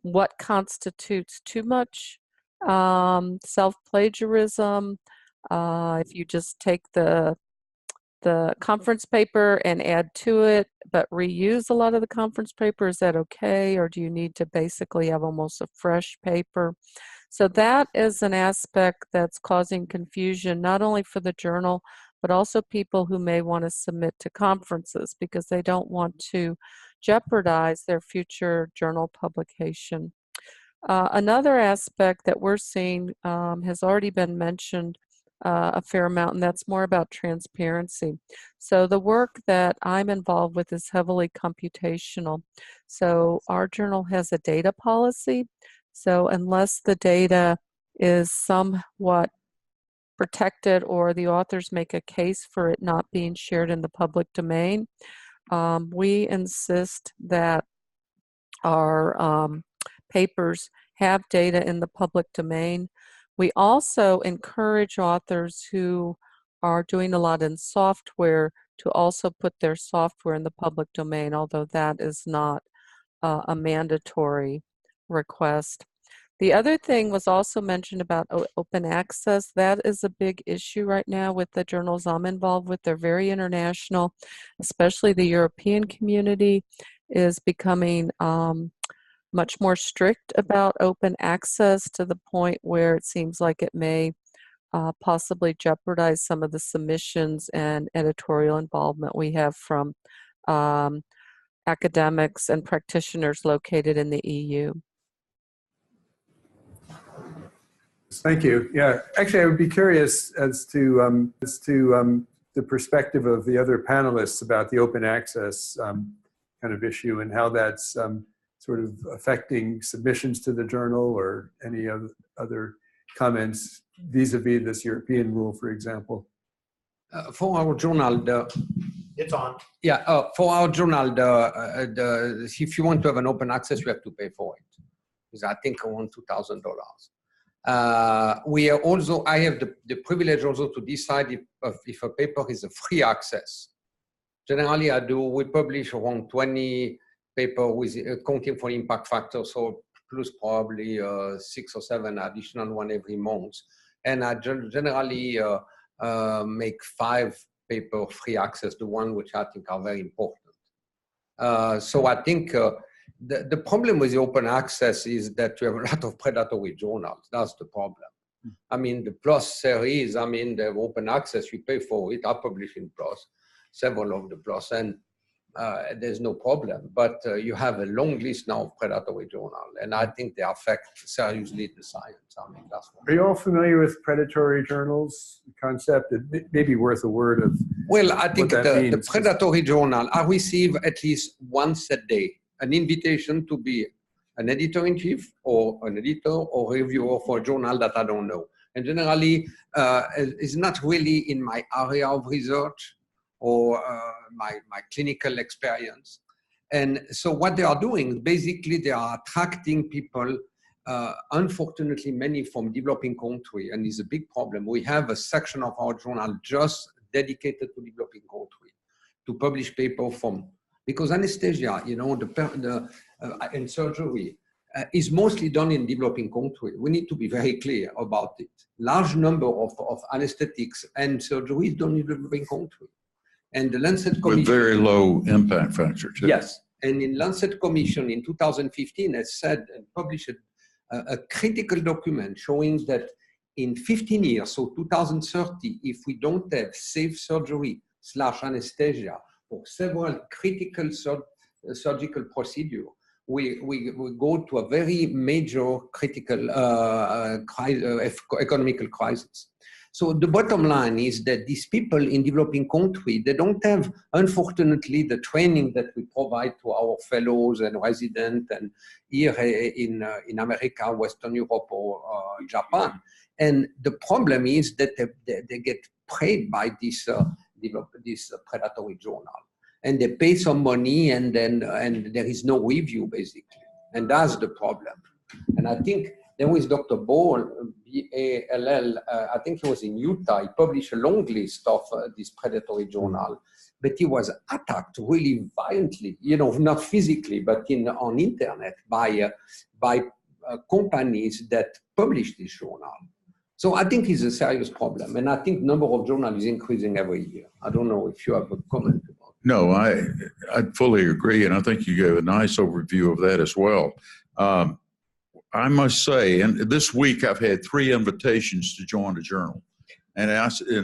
what constitutes too much self-plagiarism. If you just take the conference paper and add to it, but reuse a lot of the conference paper, is that okay? Or do you need to basically have almost a fresh paper? So that is an aspect that's causing confusion, not only for the journal, but also people who may want to submit to conferences because they don't want to jeopardize their future journal publication. Another aspect that we're seeing has already been mentioned a fair amount, and that's more about transparency. So the work that I'm involved with is heavily computational. So our journal has a data policy. So unless the data is somewhat protected or the authors make a case for it not being shared in the public domain, we insist that our papers have data in the public domain. We also encourage authors who are doing a lot in software to also put their software in the public domain, although that is not a mandatory request. The other thing was also mentioned about open access. That is a big issue right now with the journals I'm involved with. They're very international, especially the European community is becoming much more strict about open access to the point where it seems like it may possibly jeopardize some of the submissions and editorial involvement we have from academics and practitioners located in the EU.
Thank you. Yeah, actually, I would be curious as to the perspective of the other panelists about the open access kind of issue and how that's sort of affecting submissions to the journal or any other comments vis-a-vis this European rule, for example.
For our journal,
It's on.
for our journal, if you want to have an open access, you have to pay for it. It's, I think, around $2,000. We are also, I have the privilege also to decide if a paper is a free access. Generally, we publish around 20 papers with accounting for impact factors, so plus probably 6 or 7 additional one every month. And I generally make 5 paper free access, the one which I think are very important. So I think the problem with the open access is that you have a lot of predatory journals. That's the problem. I mean, the PLOS series, I mean, the open access, you pay for it. I publish in PLOS, several of the PLOS, and there's no problem. But you have a long list now of predatory journals, and I think they affect seriously the science. I mean, that's what.
Are you all familiar with predatory journals concept? It may be worth a word of.
Well, I think the
means.
predatory journal, I receive at least once a day an invitation to be an editor-in-chief or an editor or reviewer for a journal that I don't know. And generally, it's not really in my area of research or my clinical experience. And so what they are doing, basically, they are attracting people, unfortunately, many from developing countries, and it's a big problem. We have a section of our journal just dedicated to developing countries, to publish paper from, because anesthesia, you know, and surgery is mostly done in developing countries. We need to be very clear about it. Large number of anesthetics and surgery is done in developing countries. And the Lancet Commission—
With very low impact factor, too.
Yes. And in Lancet Commission in 2015 has said and published a critical document showing that in 15 years, so 2030, if we don't have safe surgery / anesthesia for several critical surgical procedures, we go to a very major critical economical crisis. So the bottom line is that these people in developing countries, they don't have, unfortunately, the training that we provide to our fellows and residents and here in America, Western Europe, or Japan. And the problem is that they get preyed by this predatory journal. And they pay some money and there is no review, basically. And that's the problem. And I think there was Dr. Ball, B-A-L-L, I think he was in Utah. He published a long list of this predatory journal, but he was attacked really violently, you know, not physically, but on internet by companies that publish this journal. So I think it's a serious problem. And I think the number of journals is increasing every year. I don't know if you have a comment about it.
No, I fully agree. And I think you gave a nice overview of that as well. I must say, and this week I've had 3 invitations to join the journal, and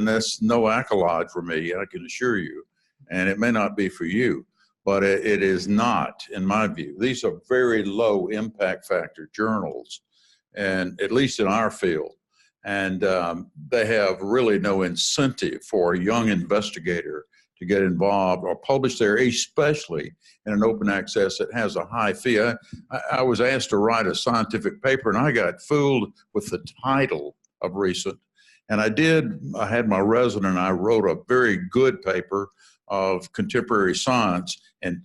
that's no accolade for me, I can assure you, and it may not be for you, but it is not, in my view. These are very low impact factor journals, and at least in our field, and they have really no incentive for a young investigator to get involved or publish there, especially in an open access that has a high fee. I was asked to write a scientific paper, and I got fooled with the title of recent. And I had my resident and I wrote a very good paper of contemporary science and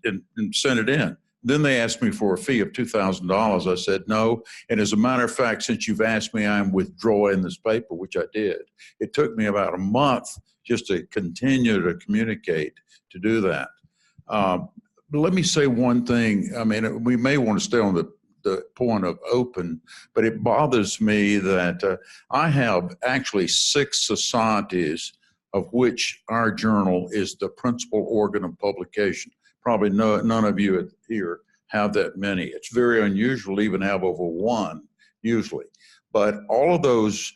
sent it in. Then they asked me for a fee of $2,000. I said no. And as a matter of fact, since you've asked me, I'm withdrawing this paper, which I did. It took me about a month just to continue to communicate to do that. But let me say one thing. I mean, we may want to stay on the point of open, but it bothers me that I have actually 6 societies of which our journal is the principal organ of publication. Probably none of you here have that many. It's very unusual to even have over one, usually. But all of those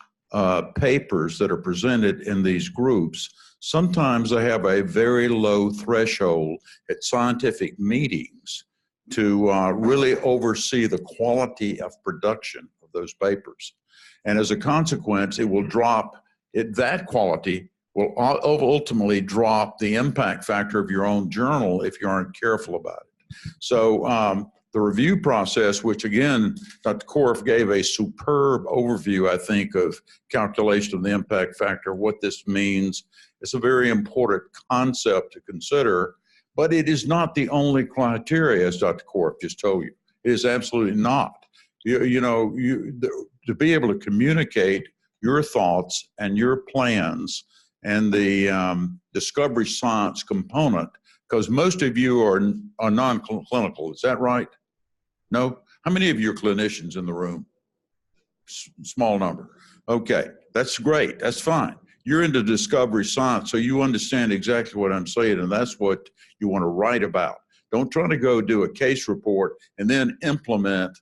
papers that are presented in these groups, sometimes they have a very low threshold at scientific meetings to really oversee the quality of production of those papers. And as a consequence, it will drop, that quality will ultimately drop the impact factor of your own journal if you aren't careful about it. So the review process, which again, Dr. Korf gave a superb overview, I think, of calculation of the impact factor, what this means. It's a very important concept to consider, but it is not the only criteria, as Dr. Korf just told you. It is absolutely not. To be able to communicate your thoughts and your plans and the discovery science component, because most of you are non-clinical, is that right? No? How many of you are clinicians in the room? Small number. Okay, that's great, that's fine. You're into discovery science, so you understand exactly what I'm saying, and that's what you want to write about. Don't try to go do a case report and then implement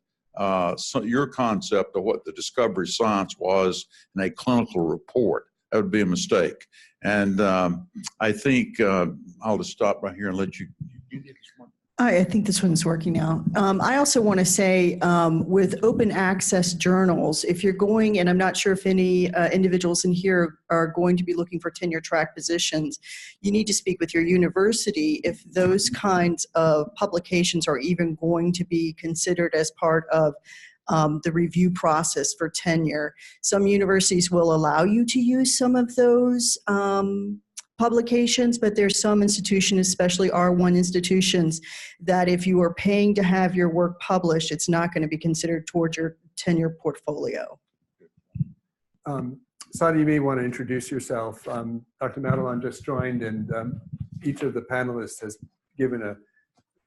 your concept of what the discovery science was in a clinical report. That would be a mistake. And I think I'll just stop right here and let you get this one.
I think this one's working now. I also want to say with open access journals, if you're going, and I'm not sure if any individuals in here are going to be looking for tenure track positions, you need to speak with your university if those kinds of publications are even going to be considered as part of the review process for tenure. Some universities will allow you to use some of those publications, but there's some institutions, especially R1 institutions, that if you are paying to have your work published, it's not going to be considered towards your tenure portfolio.
Sadi, you may want to introduce yourself. Dr. Madelon just joined, and each of the panelists has given a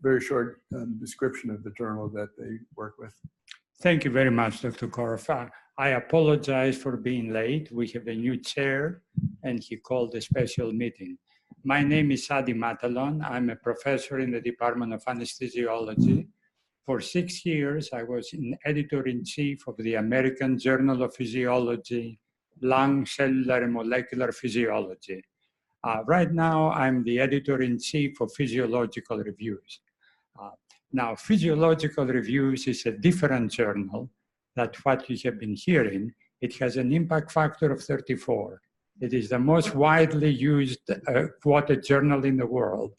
very short description of the journal that they work with.
Thank you very much, Dr. Korf. I apologize for being late. We have a new chair, and he called a special meeting. My name is Sadi Matalon. I'm a professor in the Department of Anesthesiology. For 6 years, I was an editor-in-chief of the American Journal of Physiology, Lung, Cellular, and Molecular Physiology. Right now, I'm the editor-in-chief of Physiological Reviews. Now, Physiological Reviews is a different journal than what you have been hearing. It has an impact factor of 34. It is the most widely used quoted journal in the world.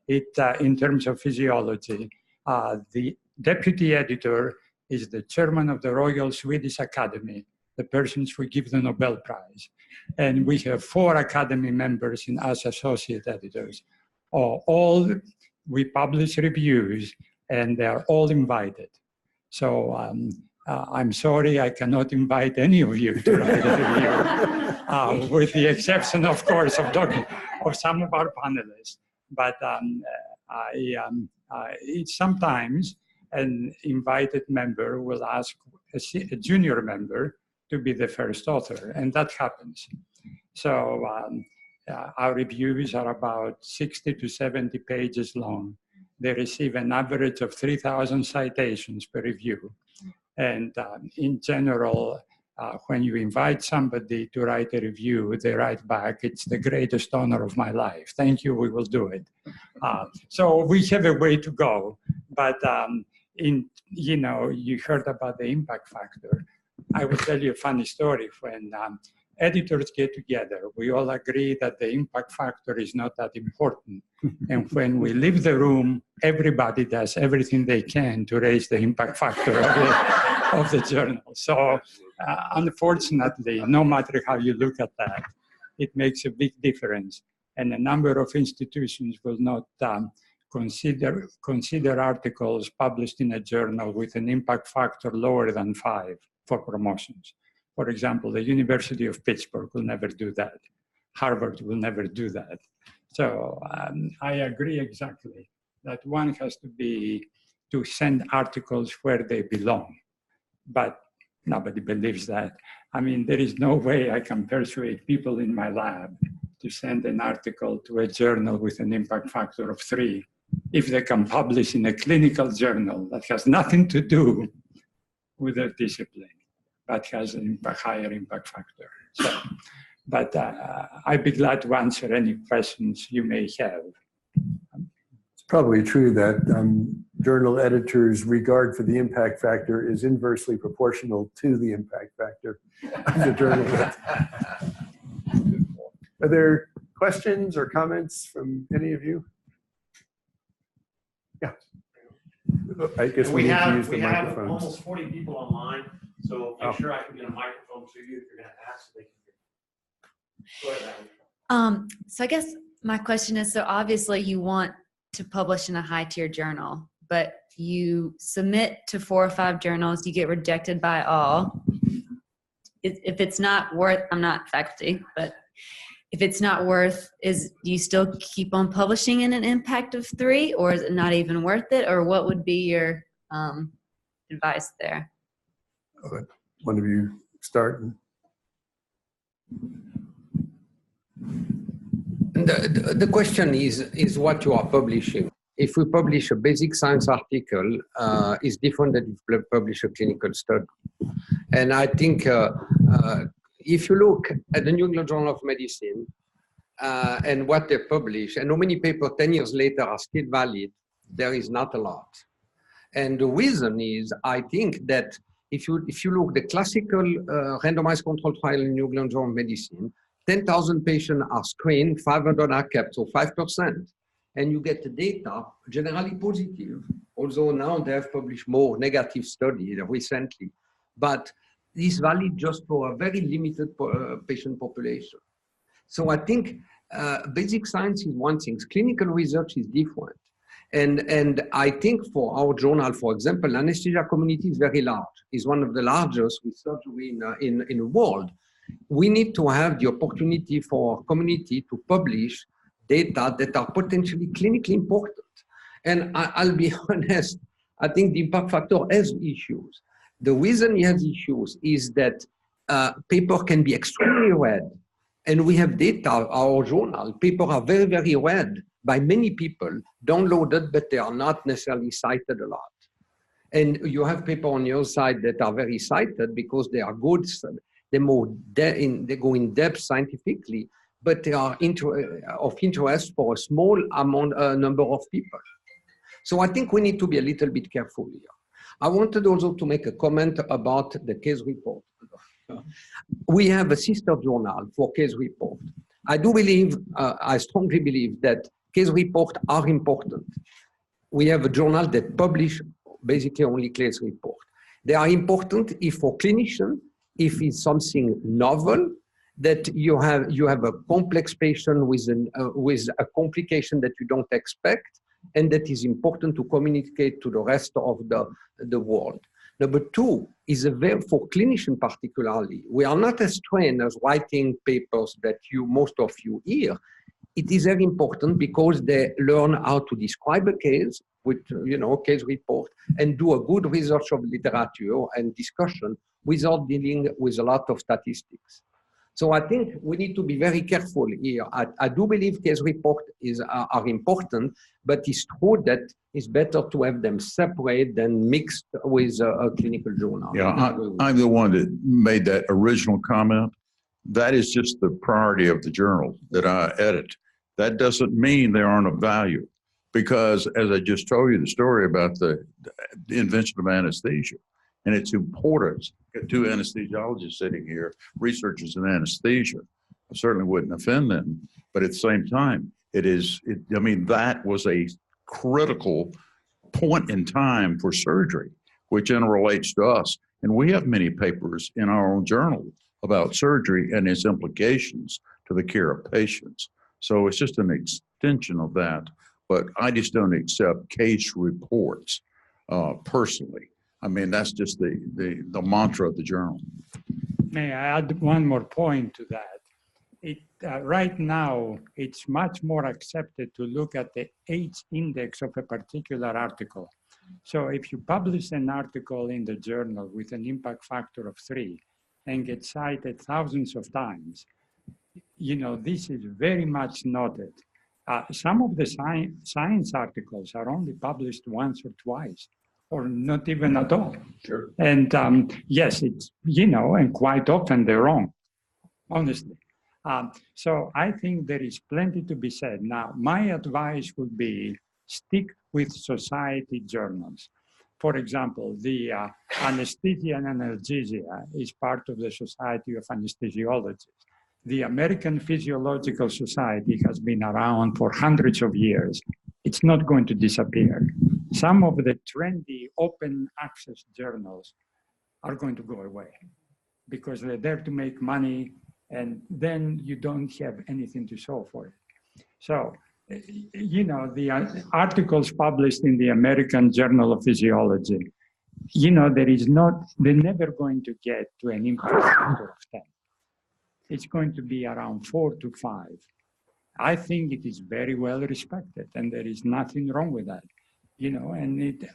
In terms of physiology, the deputy editor is the chairman of the Royal Swedish Academy, the persons who give the Nobel Prize. And we have 4 Academy members as associate editors. We publish reviews, and they are all invited. So I'm sorry I cannot invite any of you to write a review, with the exception, of course, of some of our panelists. But sometimes an invited member will ask a junior member to be the first author, and that happens. So our reviews are about 60 to 70 pages long. They receive an average of 3,000 citations per review. And in general, when you invite somebody to write a review, they write back, "It's the greatest honor of my life. Thank you, we will do it." So we have a way to go. But you heard about the impact factor. I will tell you a funny story. When editors get together, we all agree that the impact factor is not that important. And when we leave the room, everybody does everything they can to raise the impact factor of the journal. So unfortunately, no matter how you look at that, it makes a big difference. And a number of institutions will not consider articles published in a journal with an impact factor lower than 5 for promotions. For example, the University of Pittsburgh will never do that. Harvard will never do that. So I agree exactly that one has to send articles where they belong. But nobody believes that. I mean, there is no way I can persuade people in my lab to send an article to a journal with an impact factor of 3 if they can publish in a clinical journal that has nothing to do with their discipline, but has an higher impact factor. So, but I'd be glad to answer any questions you may have.
It's probably true that journal editors' regard for the impact factor is inversely proportional to the impact factor of the journal. Are there questions or comments from any of you? Yeah. I guess we need to use the microphones.
Almost 40 people online, so make sure I can get a microphone to you if you're going to ask. They can hear. Go ahead, Abby.
So I guess my question is, so obviously you want to publish in a high tier journal, but you submit to 4 or 5 journals, you get rejected by all. If it's not worth, I'm not faculty, but if it's not worth, do you still keep on publishing in an impact of 3, or is it not even worth it? Or what would be your advice there?
One of you start.
The question is what you are publishing. If we publish a basic science article, it's different than if we publish a clinical study. And I think if you look at the New England Journal of Medicine and what they publish, and how many papers 10 years later are still valid, there is not a lot. And the reason is, I think that if you look the classical randomized controlled trial in New England Journal of Medicine, 10,000 patients are screened, 500 are kept, so 5%. And you get the data generally positive, although now they have published more negative studies recently. But this is valid just for a very limited patient population. So I think basic science is one thing, clinical research is different. And I think for our journal, for example, anesthesia community is very large. It's one of the largest with surgery in the world. We need to have the opportunity for our community to publish data that are potentially clinically important. And I'll be honest, I think the impact factor has issues. The reason it has issues is that paper can be extremely read. And we have data, our journal, paper are very, very read by many people, downloaded, but they are not necessarily cited a lot. And you have paper on your side that are very cited because they are good, they go in depth scientifically, but they are of interest for a small number of people. So I think we need to be a little bit careful here. I wanted also to make a comment about the case report. We have a sister journal for case report. I do believe, I strongly believe that case reports are important. We have a journal that publish basically only case report. They are important if for clinicians, if it's something novel, that you have a complex patient with a complication that you don't expect, and that is important to communicate to the rest of the world. Number 2 is for clinicians particularly. We are not as trained as writing papers that most of you hear. It is very important because they learn how to describe a case with, case report and do a good research of literature and discussion without dealing with a lot of statistics. So I think we need to be very careful here. I do believe case reports are important, but it's true that it's better to have them separate than mixed with a clinical journal.
Yeah, I'm the one that made that original comment. That is just the priority of the journal that I edit. That doesn't mean they aren't of value, because as I just told you the story about the invention of anesthesia and its importance. Got 2 anesthesiologists sitting here, researchers in anesthesia. I certainly wouldn't offend them, but at the same time, that was a critical point in time for surgery, which interrelates to us. And we have many papers in our own journal about surgery and its implications to the care of patients. So it's just an extension of that. But I just don't accept case reports personally. I mean, that's just the mantra of the journal.
May I add one more point to that? Right now, it's much more accepted to look at the H index of a particular article. So if you publish an article in the journal with an impact factor of 3 and get cited thousands of times, this is very much noted. Some of the science articles are only published once or twice, or not even at all.
Sure.
And yes, it's, and quite often they're wrong, honestly. So I think there is plenty to be said. Now, my advice would be stick with society journals. For example, the Anesthesia and Analgesia is part of the Society of Anesthesiologists. The American Physiological Society has been around for hundreds of years. It's not going to disappear. Some of the trendy open access journals are going to go away because they're there to make money, and then you don't have anything to show for it. So, the articles published in the American Journal of Physiology, they're never going to get to an impact factor of 10. It's going to be around 4 to 5. I think it is very well respected, and there is nothing wrong with that.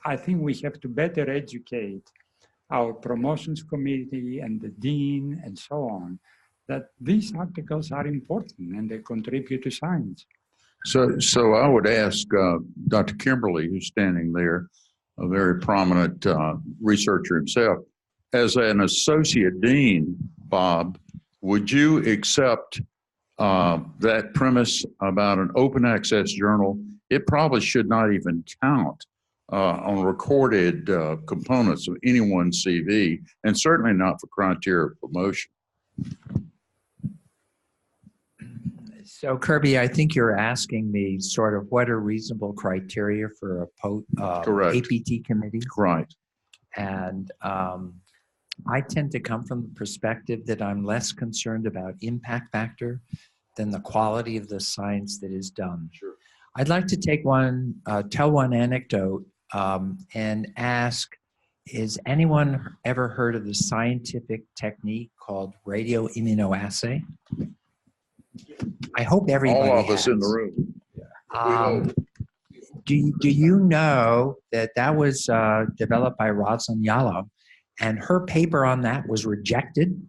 I think we have to better educate our promotions committee and the dean and so on, that these articles are important and they contribute to science.
So I would ask Dr. Kimberly, who's standing there, a very prominent researcher himself, as an associate dean, Bob, would you accept that premise about an open access journal? It probably should not even count on recorded components of anyone's CV, and certainly not for criteria of promotion.
So Kirby, I think you're asking me sort of what are reasonable criteria for a
Correct.
APT committee?
Right.
And I tend to come from the perspective that I'm less concerned about impact factor than the quality of the science that is done.
Sure.
I'd like to tell one anecdote and ask, has anyone ever heard of the scientific technique called radioimmunoassay? I hope everybody
All of us
has.
in the room.
Do you know that was developed by Rosalind Yalow, and her paper on that was rejected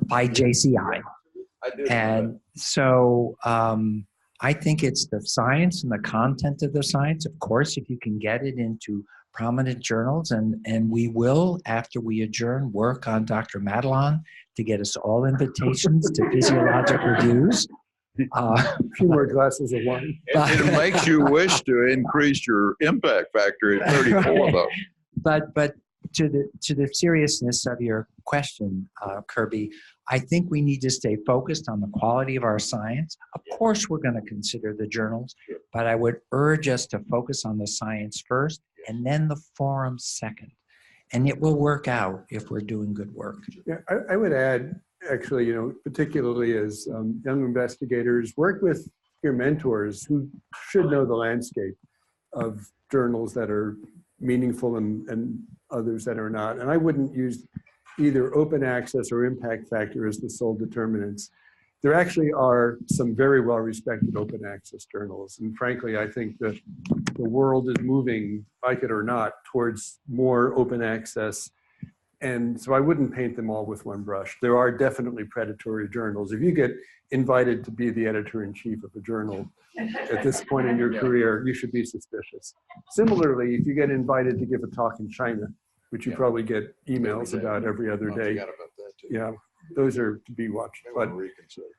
by JCI. And so I think it's the science and the content of the science. Of course, if you can get it into prominent journals, and we will, after we adjourn, work on Dr. Madelon to get us all invitations to physiologic reviews.
A few more glasses of wine.
It makes you wish to increase your impact factor at 34, though.
But to the seriousness of your question, Kirby, I think we need to stay focused on the quality of our science. Of course, we're going to consider the journals, but I would urge us to focus on the science first and then the forum second. And it will work out if we're doing good work.
Yeah, I would add, actually, particularly as young investigators, work with your mentors who should know the landscape of journals that are meaningful and others that are not. And I wouldn't use either open access or impact factor as the sole determinants. There actually are some very well-respected open access journals. And frankly, I think that the world is moving, like it or not, towards more open access. And so I wouldn't paint them all with one brush. There are definitely predatory journals. If you get invited to be the editor-in-chief of a journal at this point in your career, you should be suspicious. Similarly, if you get invited to give a talk in China, which you probably get emails about every other day, yeah, those are to be watched. But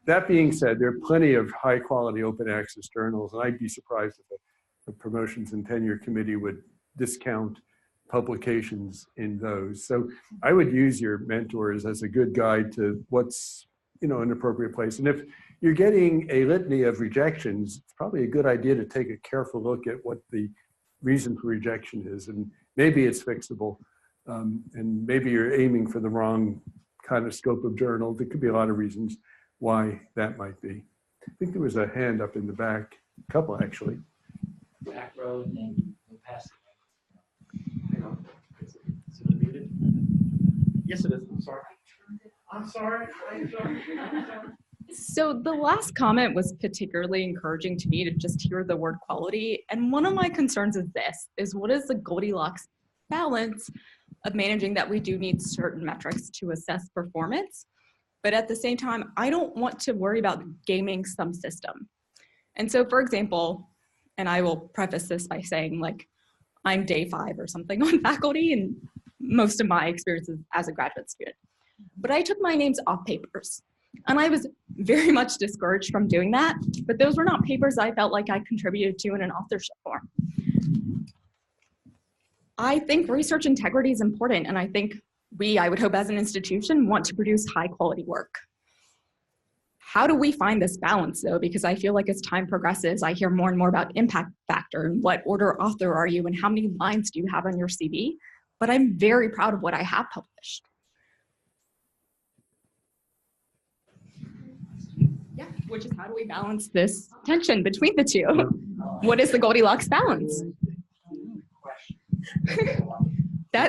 that being said, there are plenty of high-quality open access journals, and I'd be surprised if the promotions and tenure committee would discount publications in those. So I would use your mentors as a good guide to what's an appropriate place. And if you're getting a litany of rejections, it's probably a good idea to take a careful look at what the reason for rejection is, and maybe it's fixable, and maybe you're aiming for the wrong kind of scope of journal. There could be a lot of reasons why that might be. I think there was a hand up in the back, a couple actually.
Back row, and we'll pass it. Hang on. Is it muted? Yes, it is. I'm sorry. I'm sorry.
So the last comment was particularly encouraging to me to just hear the word quality. And one of my concerns is what is the Goldilocks balance of managing that we do need certain metrics to assess performance. But at the same time, I don't want to worry about gaming some system. And so, for example, and I will preface this by saying, like, I'm day 5 or something on faculty, and most of my experiences as a graduate student. But I took my names off papers, and I was very much discouraged from doing that. But those were not papers I felt like I contributed to in an authorship form. I think research integrity is important, and I think I would hope as an institution, want to produce high quality work. How do we find this balance though? Because I feel like as time progresses, I hear more and more about impact factor and what order author are you and how many lines do you have on your CV? But I'm very proud of what I have published. Yeah, which is how do we balance this tension between the two? What is the Goldilocks balance?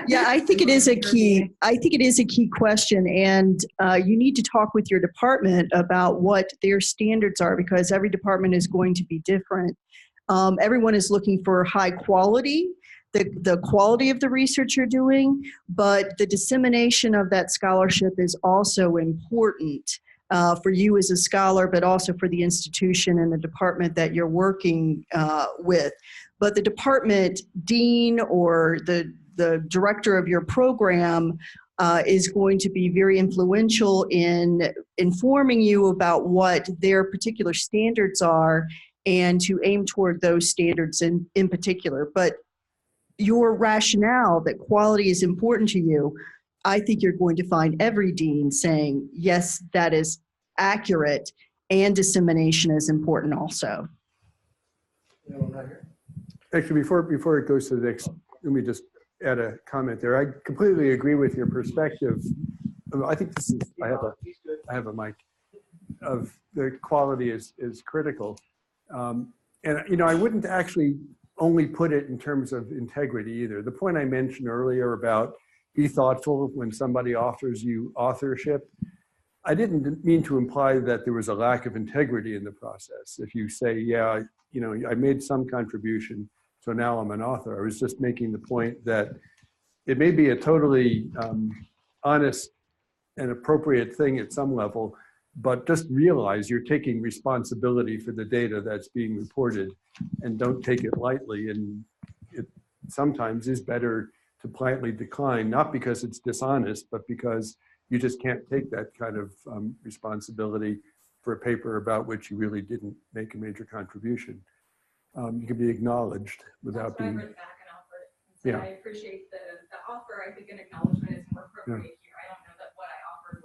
Yeah, I think it is a key. I think it is a key question, and you need to talk with your department about what their standards are, because every department is going to be different. Everyone is looking for high quality, the quality of the research you're doing, but the dissemination of that scholarship is also important for you as a scholar, but also for the institution and the department that you're working with. But the department dean or the director of your program is going to be very influential in informing you about what their particular standards are and to aim toward those standards in particular. But your rationale that quality is important to you, I think you're going to find every dean saying, yes, that is accurate, and dissemination is important also.
Actually, before it goes to the next, let me just add a comment there. I completely agree with your perspective. I think this is, I have a mic, of the quality is critical. And you know, I wouldn't actually only put it in terms of integrity either. The point I mentioned earlier about be thoughtful when somebody offers you authorship, I didn't mean to imply that there was a lack of integrity in the process. If you say, yeah, you know, I made some contribution, so now I'm an author. I was just making the point that it may be a totally honest and appropriate thing at some level, but just realize you're taking responsibility for the data that's being reported, and don't take it lightly. And it sometimes is better to politely decline, not because it's dishonest, but because you just can't take that kind of responsibility for a paper about which you really didn't make a major contribution. You can be acknowledged without being.
Back and offer it. And so I appreciate the offer. I think an acknowledgement is more appropriate here. I don't know that what I offered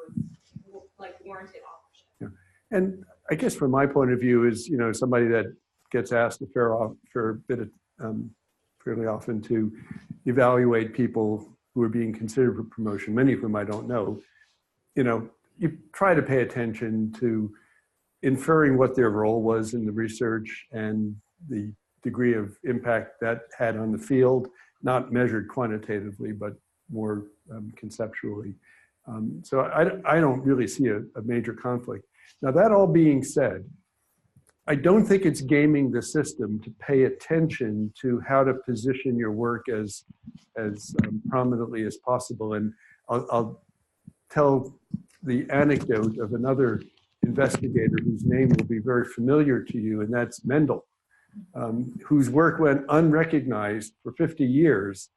was like warranted authorship.
Yeah. And I guess from my point of view is, you know, somebody that gets asked a fair bit of, fairly often to evaluate people who are being considered for promotion, many of whom I don't know. You know, you try to pay attention to inferring what their role was in the research and the degree of impact that had on the field, not measured quantitatively, but more conceptually. So I don't really see a major conflict. Now, that all being said, I don't think it's gaming the system to pay attention to how to position your work as prominently as possible. And I'll tell the anecdote of another investigator whose name will be very familiar to you, and that's Mendel, whose work went unrecognized for 50 years.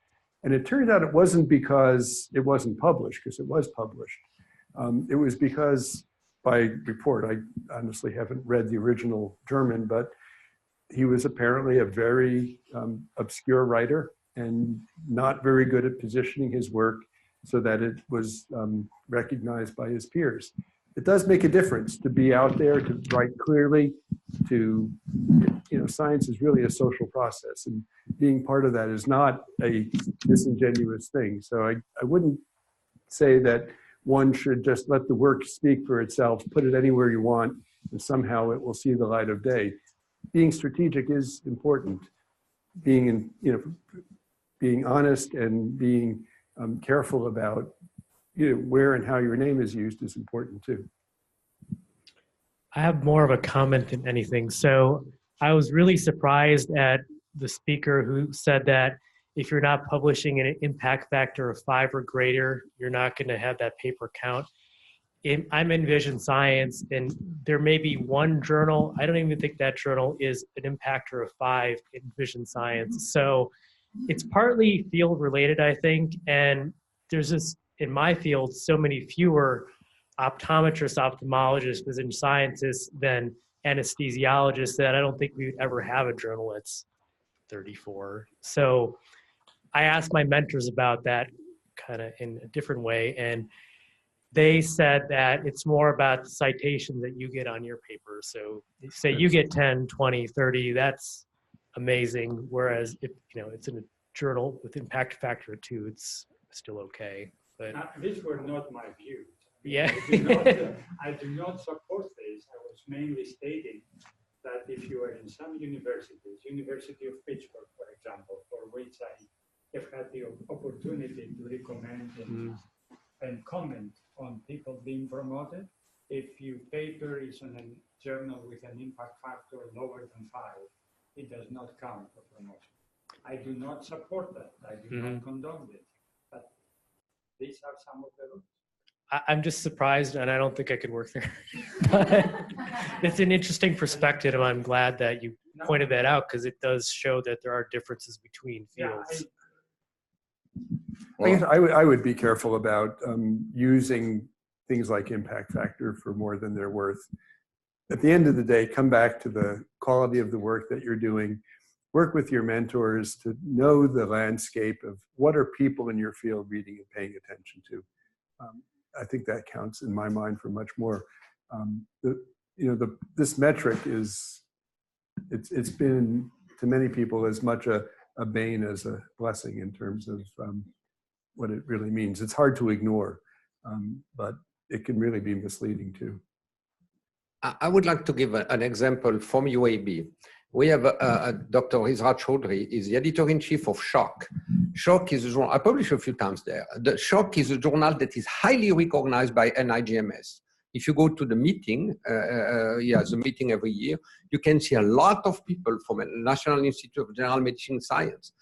And it turned out it wasn't because it wasn't published, because it was published. It was because, by report, I honestly haven't read the original German, but he was apparently a very obscure writer and not very good at positioning his work so that it was recognized by his peers. It does make a difference to be out there, to write clearly, to, you know, science is really a social process, and being part of that is not a disingenuous thing. So I wouldn't say that one should just let the work speak for itself, put it anywhere you want, and somehow it will see the light of day. Being strategic is important. Being honest and being careful about, you know, where and how your name is used is important too.
I have more of a comment than anything. So I was really surprised at the speaker who said that if you're not publishing an impact factor of 5 or greater, you're not going to have that paper count. I'm in Vision Science, and there may be one journal. I don't even think that journal is an impactor of 5 in Vision Science. So it's partly field related, I think. And there's just, in my field, so many fewer optometrists, ophthalmologists, physician scientists than anesthesiologists that I don't think we would ever have a journal that's 34. So I asked my mentors about that kind of in a different way. And they said that it's more about the citations that you get on your paper. So say you get 10, 20, 30, that's amazing. Whereas if it's in a journal with impact factor 2, it's still okay. But
these were not my views.
yeah.
I do not support this. I was mainly stating that if you are in some universities, University of Pittsburgh, for example, for which I have had the opportunity to recommend and comment on people being promoted, if your paper is in a journal with an impact factor lower than 5, it does not count for promotion. I do not support that. I do not condone it. But these are some of the rules.
I'm just surprised, and I don't think I could work there. But it's an interesting perspective, and I'm glad that you pointed that out, because it does show that there are differences between fields.
I guess I would be careful about using things like impact factor for more than they're worth. At the end of the day, come back to the quality of the work that you're doing. Work with your mentors to know the landscape of what are people in your field reading and paying attention to. I think that counts in my mind for much more. This metric it's been to many people as much a bane as a blessing in terms of what it really means. It's hard to ignore, but it can really be misleading too.
I would like to give an example from UAB. We have Dr. Rehash Chaudhry, is the editor-in-chief of Shock. Shock is a journal, I published a few times there. The Shock is a journal that is highly recognized by NIGMS. If you go to the meeting, the meeting every year, you can see a lot of people from the National Institute of General Medicine Science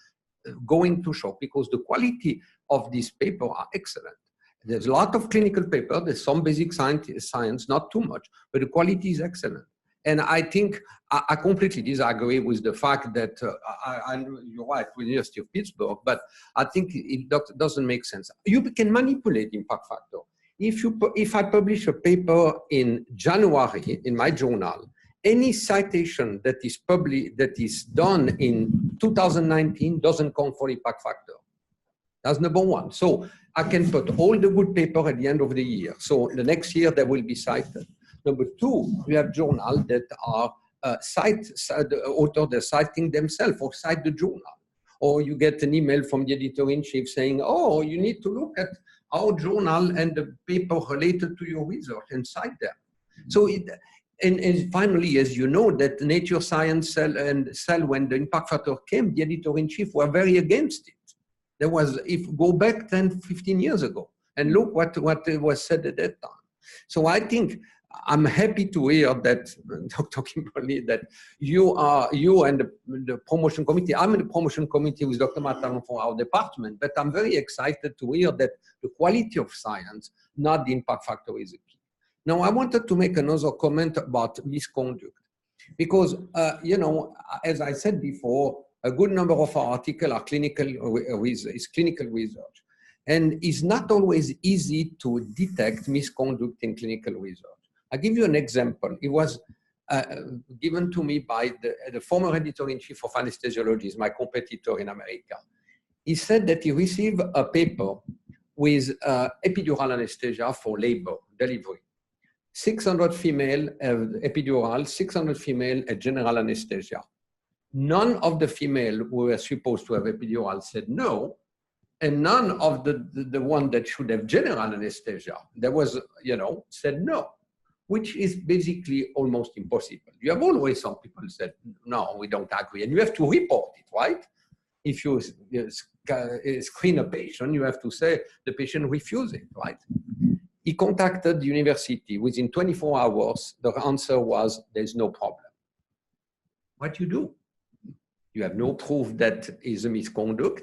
going to Shock because the quality of this paper are excellent. There's a lot of clinical paper, there's some basic science, not too much, but the quality is excellent. And I think I completely disagree with the fact that, you're right, with the University of Pittsburgh, but I think it doesn't make sense. You can manipulate impact factor. If I publish a paper in January in my journal, any citation that is published, that is done in 2019 doesn't count for impact factor. That's number one. So I can put all the good paper at the end of the year. So the next year they will be cited. Number two, we have journals that are the author, they're citing themselves or cite the journal. Or you get an email from the editor-in-chief saying, oh, you need to look at our journal and the paper related to your research and cite them. So and finally, as you know, that Nature Science Cell, when the impact factor came, the editor-in-chief were very against it. There was, go back 10, 15 years ago, and look what was said at that time. So I think I'm happy to hear that, Dr. Kimberly, that you and the promotion committee, I'm in the promotion committee with Dr. Matalon for our department, but I'm very excited to hear that the quality of science, not the impact factor, is a key. Now, I wanted to make another comment about misconduct, because, as I said before, a good number of our articles are clinical research. And it's not always easy to detect misconduct in clinical research. I'll give you an example. It was given to me by the former editor-in-chief of anesthesiology, my competitor in America. He said that he received a paper with epidural anesthesia for labor, delivery. 600 female epidural, 600 female general anesthesia. None of the female who were supposed to have epidural said no, and none of the one that should have general anesthesia, that was, said no, which is basically almost impossible. You have always some people said, no, we don't agree, and you have to report it, right? If you screen a patient, you have to say the patient refused it, right? He contacted the university. Within 24 hours, the answer was, there's no problem. What you do? You have no proof that is a misconduct.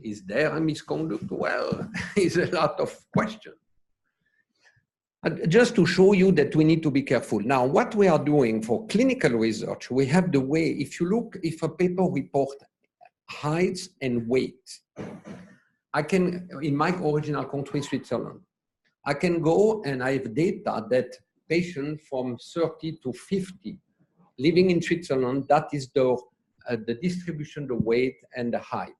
Is there a misconduct? Well, it's a lot of questions. Just to show you that we need to be careful. Now, what we are doing for clinical research, we have the way, if you look, if a paper report height and weight, I can, in my original country, Switzerland, I can go and I have data that patients from 30 to 50 living in Switzerland, that is the distribution, the weight, and the height.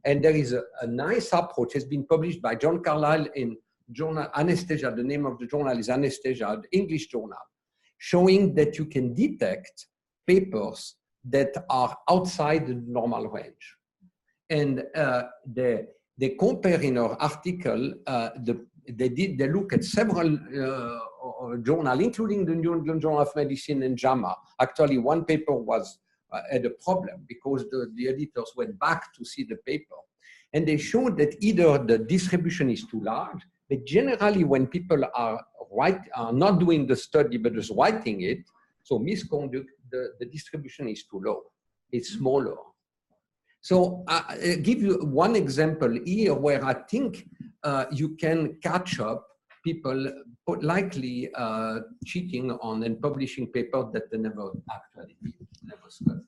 And there is a nice approach, has been published by John Carlisle in journal Anesthesia, the name of the journal is Anesthesia, the English journal, showing that you can detect papers that are outside the normal range. And they compare in our article, they look at several journals, including the New England Journal of Medicine and JAMA. Actually, one paper was had a problem because the editors went back to see the paper. And they showed that either the distribution is too large, but generally when people are not doing the study but just writing it, so misconduct, the distribution is too low. It's smaller. So I'll give you one example here where I think you can catch up people likely cheating on and publishing papers that they never actually studied.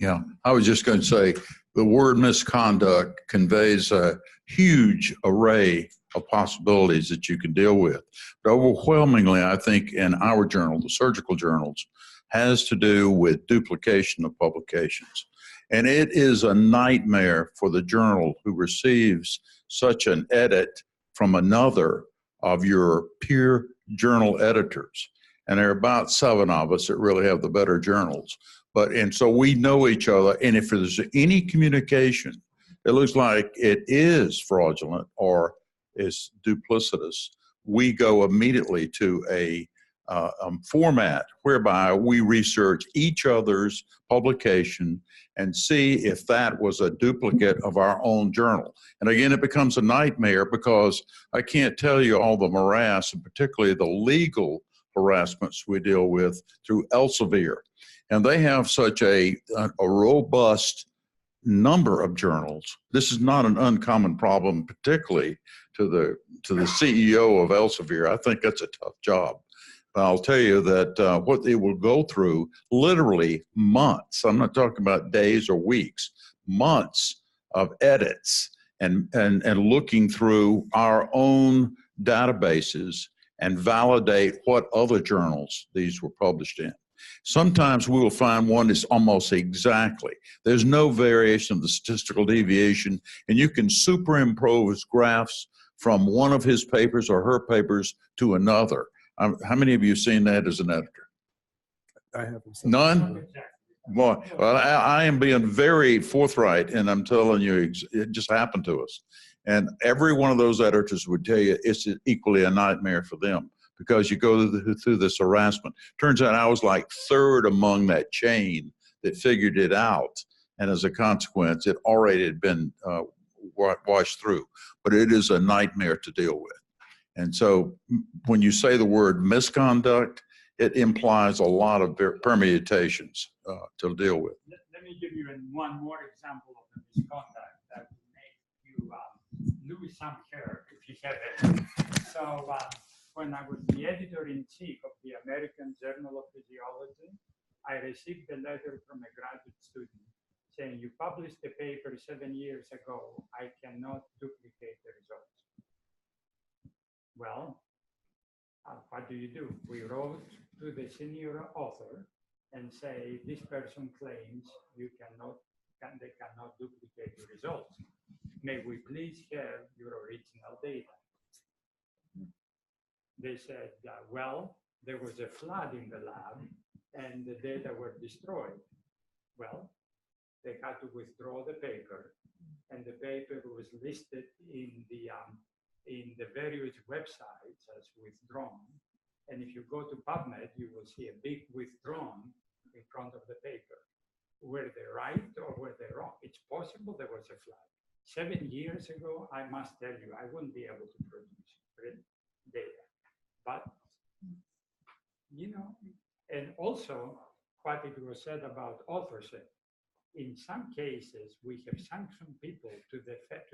Yeah, I was just going to say the word misconduct conveys a huge array of possibilities that you can deal with. But overwhelmingly, I think in our journal, the surgical journals, has to do with duplication of publications. And it is a nightmare for the journal who receives such an edit from another of your peer journal editors. And there are about 7 of us that really have the better journals. And so we know each other. And if there's any communication that looks like it is fraudulent or is duplicitous, we go immediately to a format whereby we research each other's publication and see if that was a duplicate of our own journal. And again, it becomes a nightmare because I can't tell you all the morass, and particularly the legal harassments we deal with through Elsevier. And they have such a robust number of journals. This is not an uncommon problem, particularly to the CEO of Elsevier. I think that's a tough job. But I'll tell you that what they will go through, literally months, I'm not talking about days or weeks, months of edits and looking through our own databases and validate what other journals these were published in. Sometimes we will find one that's almost exactly. There's no variation of the statistical deviation, and you can superimpose graphs from one of his papers or her papers to another. How many of you have seen that as an editor?
I haven't.
None? Well, I am being very forthright, and I'm telling you, it just happened to us. And every one of those editors would tell you it's equally a nightmare for them because you go through this harassment. Turns out I was like 3rd among that chain that figured it out. And as a consequence, it already had been washed through. But it is a nightmare to deal with. And so when you say the word misconduct, it implies a lot of permutations to deal with.
Let me give you one more example of the misconduct that will make you lose some hair if you have it. So when I was the editor-in-chief of the American Journal of Physiology, I received a letter from a graduate student saying, you published a paper 7 years ago, I cannot duplicate the results. Well, what do? We wrote to the senior author and say, this person claims they cannot duplicate the results. May we please have your original data? They said, well, there was a flood in the lab and the data were destroyed. Well, they had to withdraw the paper, and the paper was listed in the various websites as withdrawn. And if you go to PubMed, you will see a big withdrawn in front of the paper. Were they right or were they wrong? It's possible there was a flood. 7 years ago, I must tell you, I wouldn't be able to produce data. But, you know, and also what it was said about authorship. In some cases, we have sanctioned people to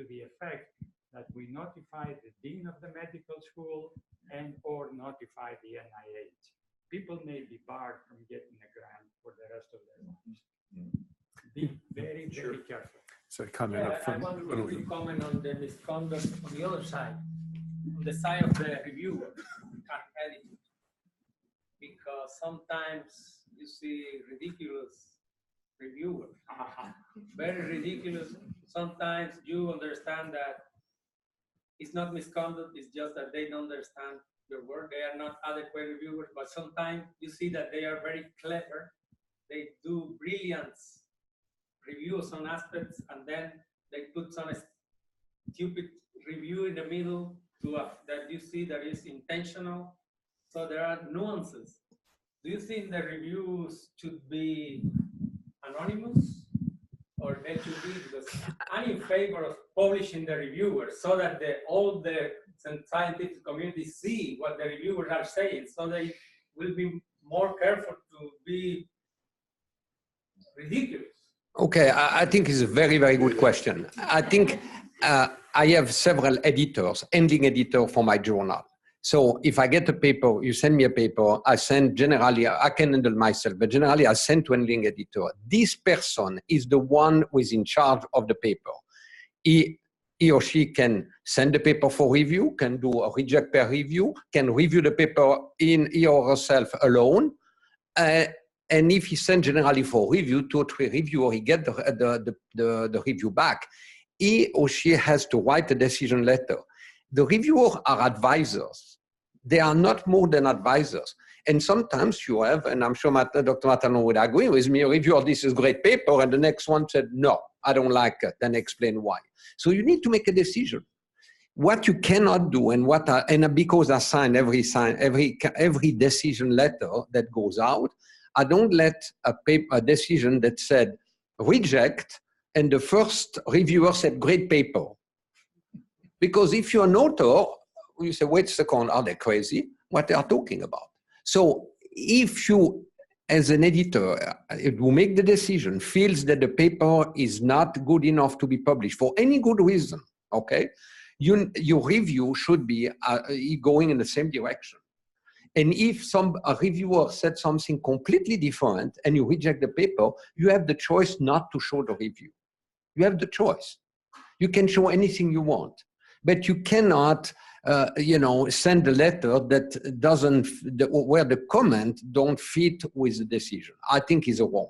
the effect that we notify the dean of the medical school and or notify the NIH. People may be barred from getting a grant for the rest of their lives. Be very, very careful.
So comment up
I
front.
want to quickly comment on the misconduct on the other side, on the side of the reviewer and editor. Because sometimes you see ridiculous reviewers, very ridiculous. Sometimes you understand that it's not misconduct, it's just that they don't understand your work. They are not adequate reviewers, but sometimes you see that they are very clever. They do brilliant reviews on aspects, and then they put some stupid review in the middle to that you see that is intentional. So there are nuances. Do you think the reviews should be anonymous, or they should be, because I'm in favor of publishing the reviewers so that all the scientific community see what the reviewers are saying, so they will be more careful to be ridiculous.
Okay, I think it's a very, very good question. I think I have several editors, ending editor for my journal. So if I get a paper, you send me a paper, I send generally, I can handle myself, but generally I send to ending editor. This person is the one who is in charge of the paper. He or she can send the paper for review, can do a reject peer review, can review the paper in he or herself alone. And if he sends generally for review, 2 or 3 reviewers, he get the review back. He or she has to write a decision letter. The reviewers are advisors. They are not more than advisors. And sometimes you have, and I'm sure Dr. Matalon would agree with me, a reviewer, this is great paper, and the next one said, no, I don't like it, then explain why. So you need to make a decision. What you cannot do, and because I sign every decision letter that goes out, I don't let a decision that said reject, and the first reviewer said great paper. Because if you're an author, you say, wait a second, are they crazy? What they are talking about? So if you, as an editor, who make the decision, feels that the paper is not good enough to be published for any good reason, okay, your review should be going in the same direction. And if a reviewer said something completely different and you reject the paper, you have the choice not to show the review. You have the choice. You can show anything you want, but you cannot, send a letter that doesn't, where the comment don't fit with the decision. I think is wrong.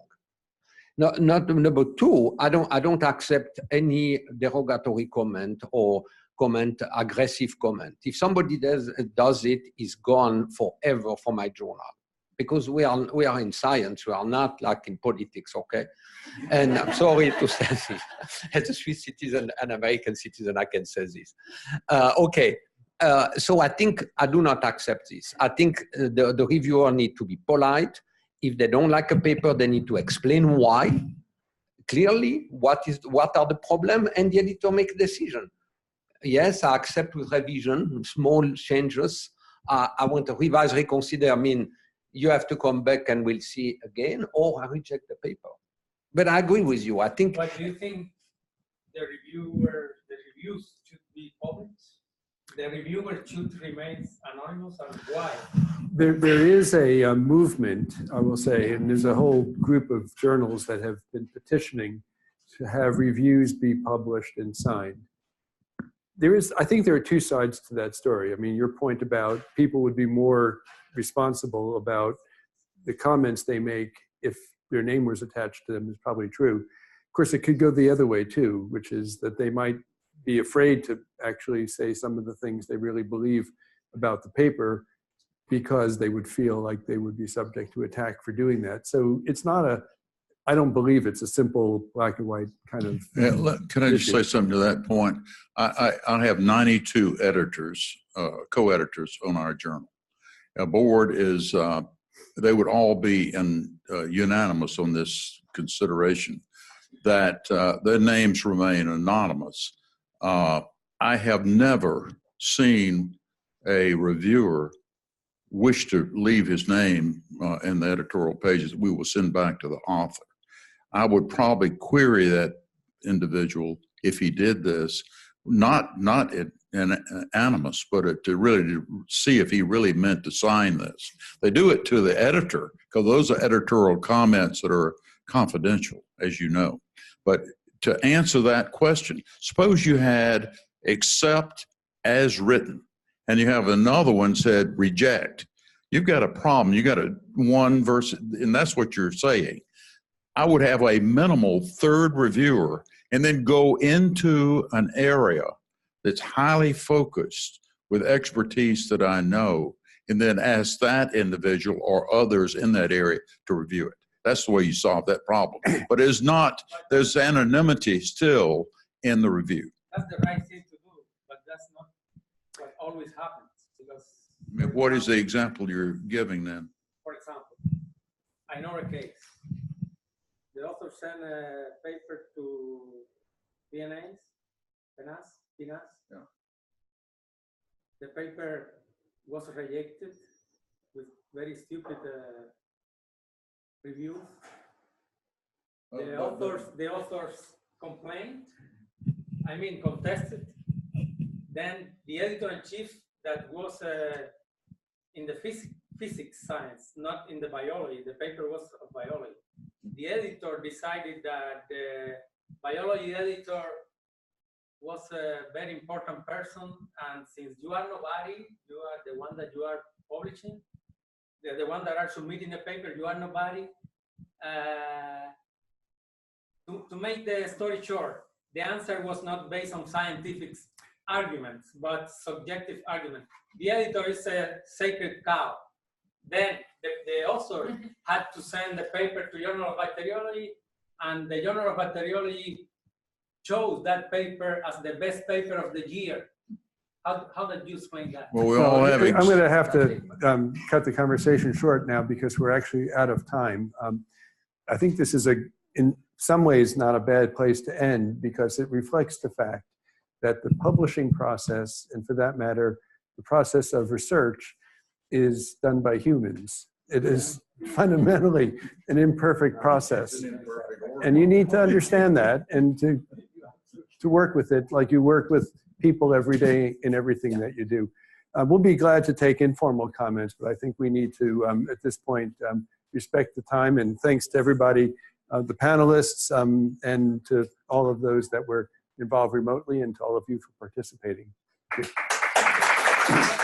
Number 2, I don't accept any derogatory comment or aggressive comment. If somebody does it, it's gone forever from my journal. Because we are in science, we are not like in politics, okay? And I'm sorry to say this. As a Swiss citizen and American citizen, I can say this. Okay, so I think I do not accept this. I think the reviewer need to be polite. If they don't like a paper, they need to explain why. Clearly, what are the problem, and the editor make a decision. Yes, I accept with revision, small changes. I want to revise, reconsider, I mean, you have to come back and we'll see again, or I reject the paper. But I agree with you, I think.
But do you think the reviews should be public? The reviewer should remain anonymous, and why?
There is a movement, I will say, and there's a whole group of journals that have been petitioning to have reviews be published and signed. I think there are 2 sides to that story. I mean, your point about people would be more responsible about the comments they make if their name was attached to them is probably true. Of course, it could go the other way too, which is that they might be afraid to actually say some of the things they really believe about the paper because they would feel like they would be subject to attack for doing that. So it's not I don't believe it's a simple black and white kind of
Can I just say something to that point? I have 92 editors, co-editors on our journal. Our board is, they would all be unanimous on this consideration that their names remain anonymous. I have never seen a reviewer wish to leave his name in the editorial pages we will send back to the author. I would probably query that individual if he did this not an animus, but to really see if he really meant to sign this. They do it to the editor because those are editorial comments that are confidential, as you know. But to answer that question, suppose you had accept as written, and you have another one said reject. You've got a problem. You got a one versus, and that's what you're saying. I would have a minimal third reviewer and then go into an area that's highly focused with expertise that I know, and then ask that individual or others in that area to review it. That's the way you solve that problem. But it's not, there's anonymity still in the review.
That's the right thing to do, but that's not what always happens. Because
What is the example you're giving then?
For example, I know a case. The author sent a paper to PNAs, PNAs.
Yeah.
The paper was rejected with very stupid reviews. The authors complained, contested. Then the editor-in-chief that was in the physics science, not in the biology, the paper was of biology. The editor decided that the biology editor was a very important person, and since you are nobody, you are the one that you are publishing, the one that are submitting the paper, you are nobody. To make the story short, the answer was not based on scientific arguments, but subjective arguments. The editor is a sacred cow. Then the author had to send the paper to Journal of Bacteriology, and the Journal of Bacteriology chose that paper as the best paper of the year. How did you explain that?
Well, we all have.
I'm going to have to cut the conversation short now because we're actually out of time. I think this is in some ways not a bad place to end because it reflects the fact that the publishing process, and for that matter, the process of research, is done by humans. It is fundamentally an imperfect process. And you need to understand that and to work with it like you work with people every day in everything that you do. We'll be glad to take informal comments, but I think we need to, at this point, respect the time. And thanks to everybody, the panelists, and to all of those that were involved remotely, and to all of you for participating. Thank you.